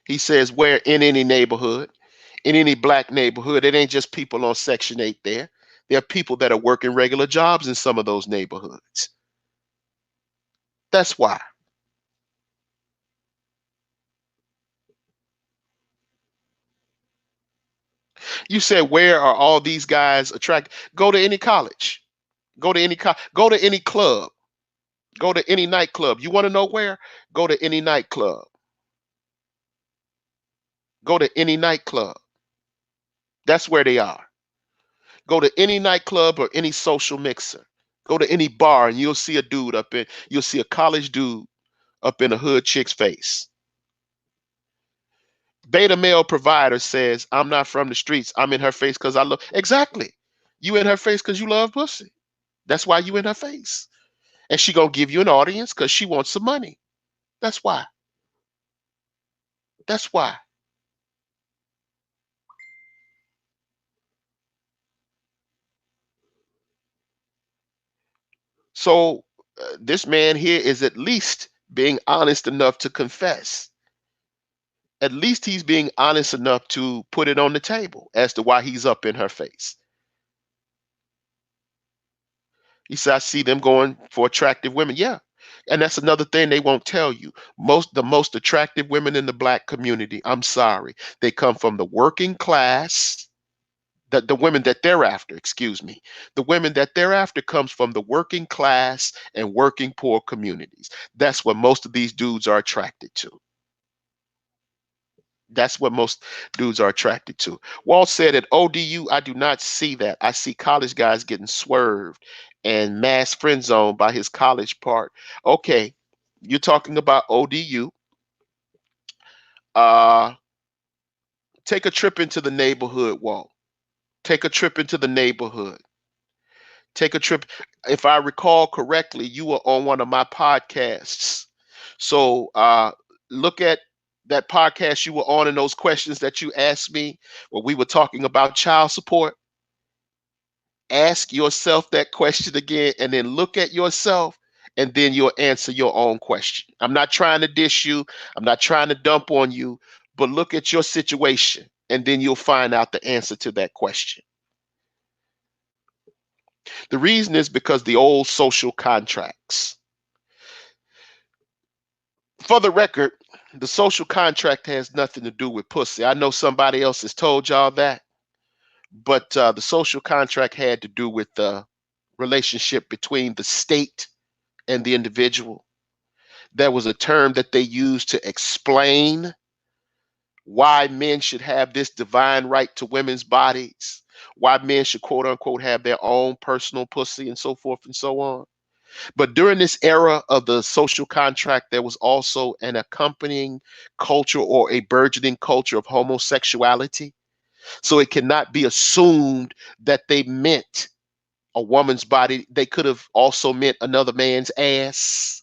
He says, where in any neighborhood, in any black neighborhood, it ain't just people on Section 8 there. There are people that are working regular jobs in some of those neighborhoods. That's why. You said, where are all these guys attracted? Go to any college. Go to any club. Go to any nightclub. You want to know where? Go to any nightclub. Go to any nightclub. That's where they are. Go to any nightclub or any social mixer. Go to any bar and you'll see a college dude up in a hood chick's face. Beta male provider says, I'm not from the streets. I'm in her face because I love. Exactly. You in her face because you love pussy. That's why you in her face. And she gonna give you an audience because she wants some money. That's why. That's why. So this man here is at least being honest enough to confess. At least he's being honest enough to put it on the table as to why he's up in her face. He said, I see them going for attractive women. Yeah. And that's another thing they won't tell you. The most attractive women in the black community, I'm sorry, they come from the working class. The women that they're after, excuse me, the women that they're after comes from the working class and working poor communities. That's what most of these dudes are attracted to. That's what most dudes are attracted to. Walt said at ODU, I do not see that. I see college guys getting swerved and mass friend zoned by his college part. Okay, you're talking about ODU. Uh, take a trip into the neighborhood, Walt. Take a trip into the neighborhood. Take a trip. If I recall correctly, you were on one of my podcasts. So look at that podcast you were on and those questions that you asked me when we were talking about child support. Ask yourself that question again and then look at yourself and then you'll answer your own question. I'm not trying to dish you, I'm not trying to dump on you, but look at your situation and then you'll find out the answer to that question. The reason is because the old social contracts. For the record, the social contract has nothing to do with pussy. I know somebody else has told y'all that, but the social contract had to do with the relationship between the state and the individual. There was a term that they used to explain why men should have this divine right to women's bodies, why men should quote unquote have their own personal pussy and so forth and so on. But during this era of the social contract, there was also an accompanying culture or a burgeoning culture of homosexuality. So it cannot be assumed that they meant a woman's body. They could have also meant another man's ass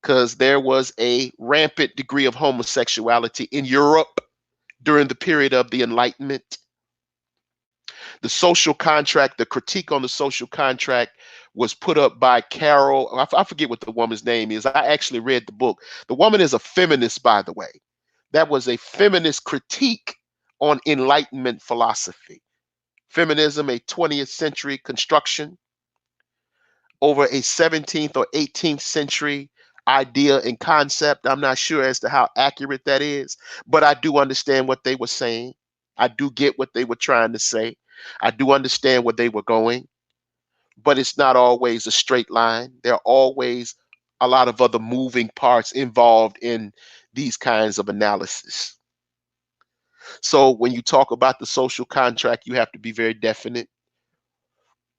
because there was a rampant degree of homosexuality in Europe during the period of the Enlightenment. The social contract, the critique on the social contract was put up by Carol. I forget what the woman's name is. I actually read the book. The woman is a feminist, by the way. That was a feminist critique on Enlightenment philosophy. Feminism, a 20th century construction over a 17th or 18th century idea and concept. I'm not sure as to how accurate that is, but I do understand what they were saying. I do get what they were trying to say. I do understand where they were going, but it's not always a straight line. There are always a lot of other moving parts involved in these kinds of analysis. So when you talk about the social contract, you have to be very definite.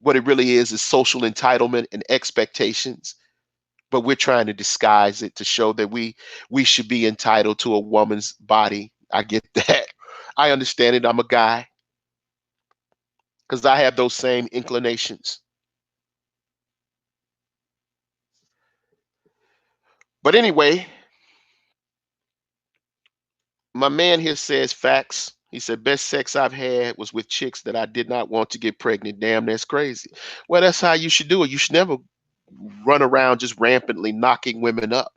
What it really is social entitlement and expectations, but we're trying to disguise it to show that we should be entitled to a woman's body. I get that. I understand it. I'm a guy because I have those same inclinations. But anyway, my man here says facts. He said, best sex I've had was with chicks that I did not want to get pregnant. Damn, that's crazy. Well, that's how you should do it. You should never run around just rampantly knocking women up.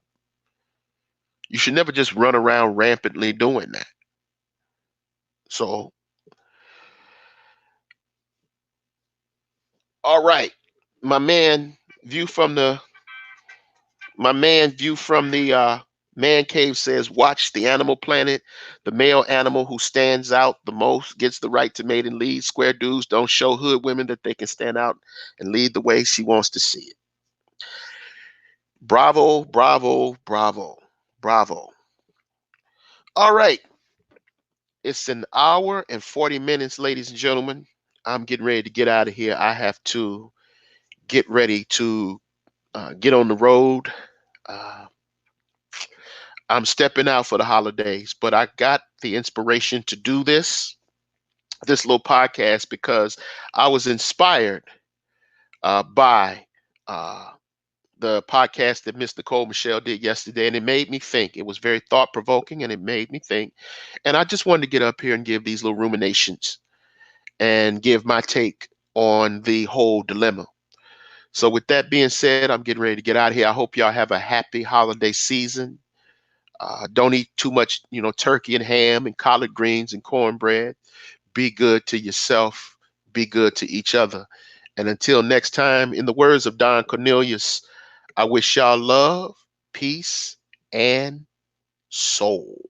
You should never just run around rampantly doing that. So, all right. My man, view from the my man view from the Man Cave says, watch the Animal Planet. The male animal who stands out the most gets the right to mate and lead. Square dudes don't show hood women that they can stand out and lead the way she wants to see it. Bravo, bravo, bravo, bravo. All right. It's an hour and 40 minutes, ladies and gentlemen. I'm getting ready to get out of here. I have to get ready to get on the road. Uh, I'm stepping out for the holidays, but I got the inspiration to do this little podcast because I was inspired by uh, the podcast that Miss Nicole Michelle did yesterday, and it made me think. It was very thought provoking, and it made me think. And I just wanted to get up here and give these little ruminations and give my take on the whole dilemma. So, with that being said, I'm getting ready to get out of here. I hope y'all have a happy holiday season. Don't eat too much, turkey and ham and collard greens and cornbread. Be good to yourself. Be good to each other. And until next time, in the words of Don Cornelius, I wish y'all love, peace, and soul.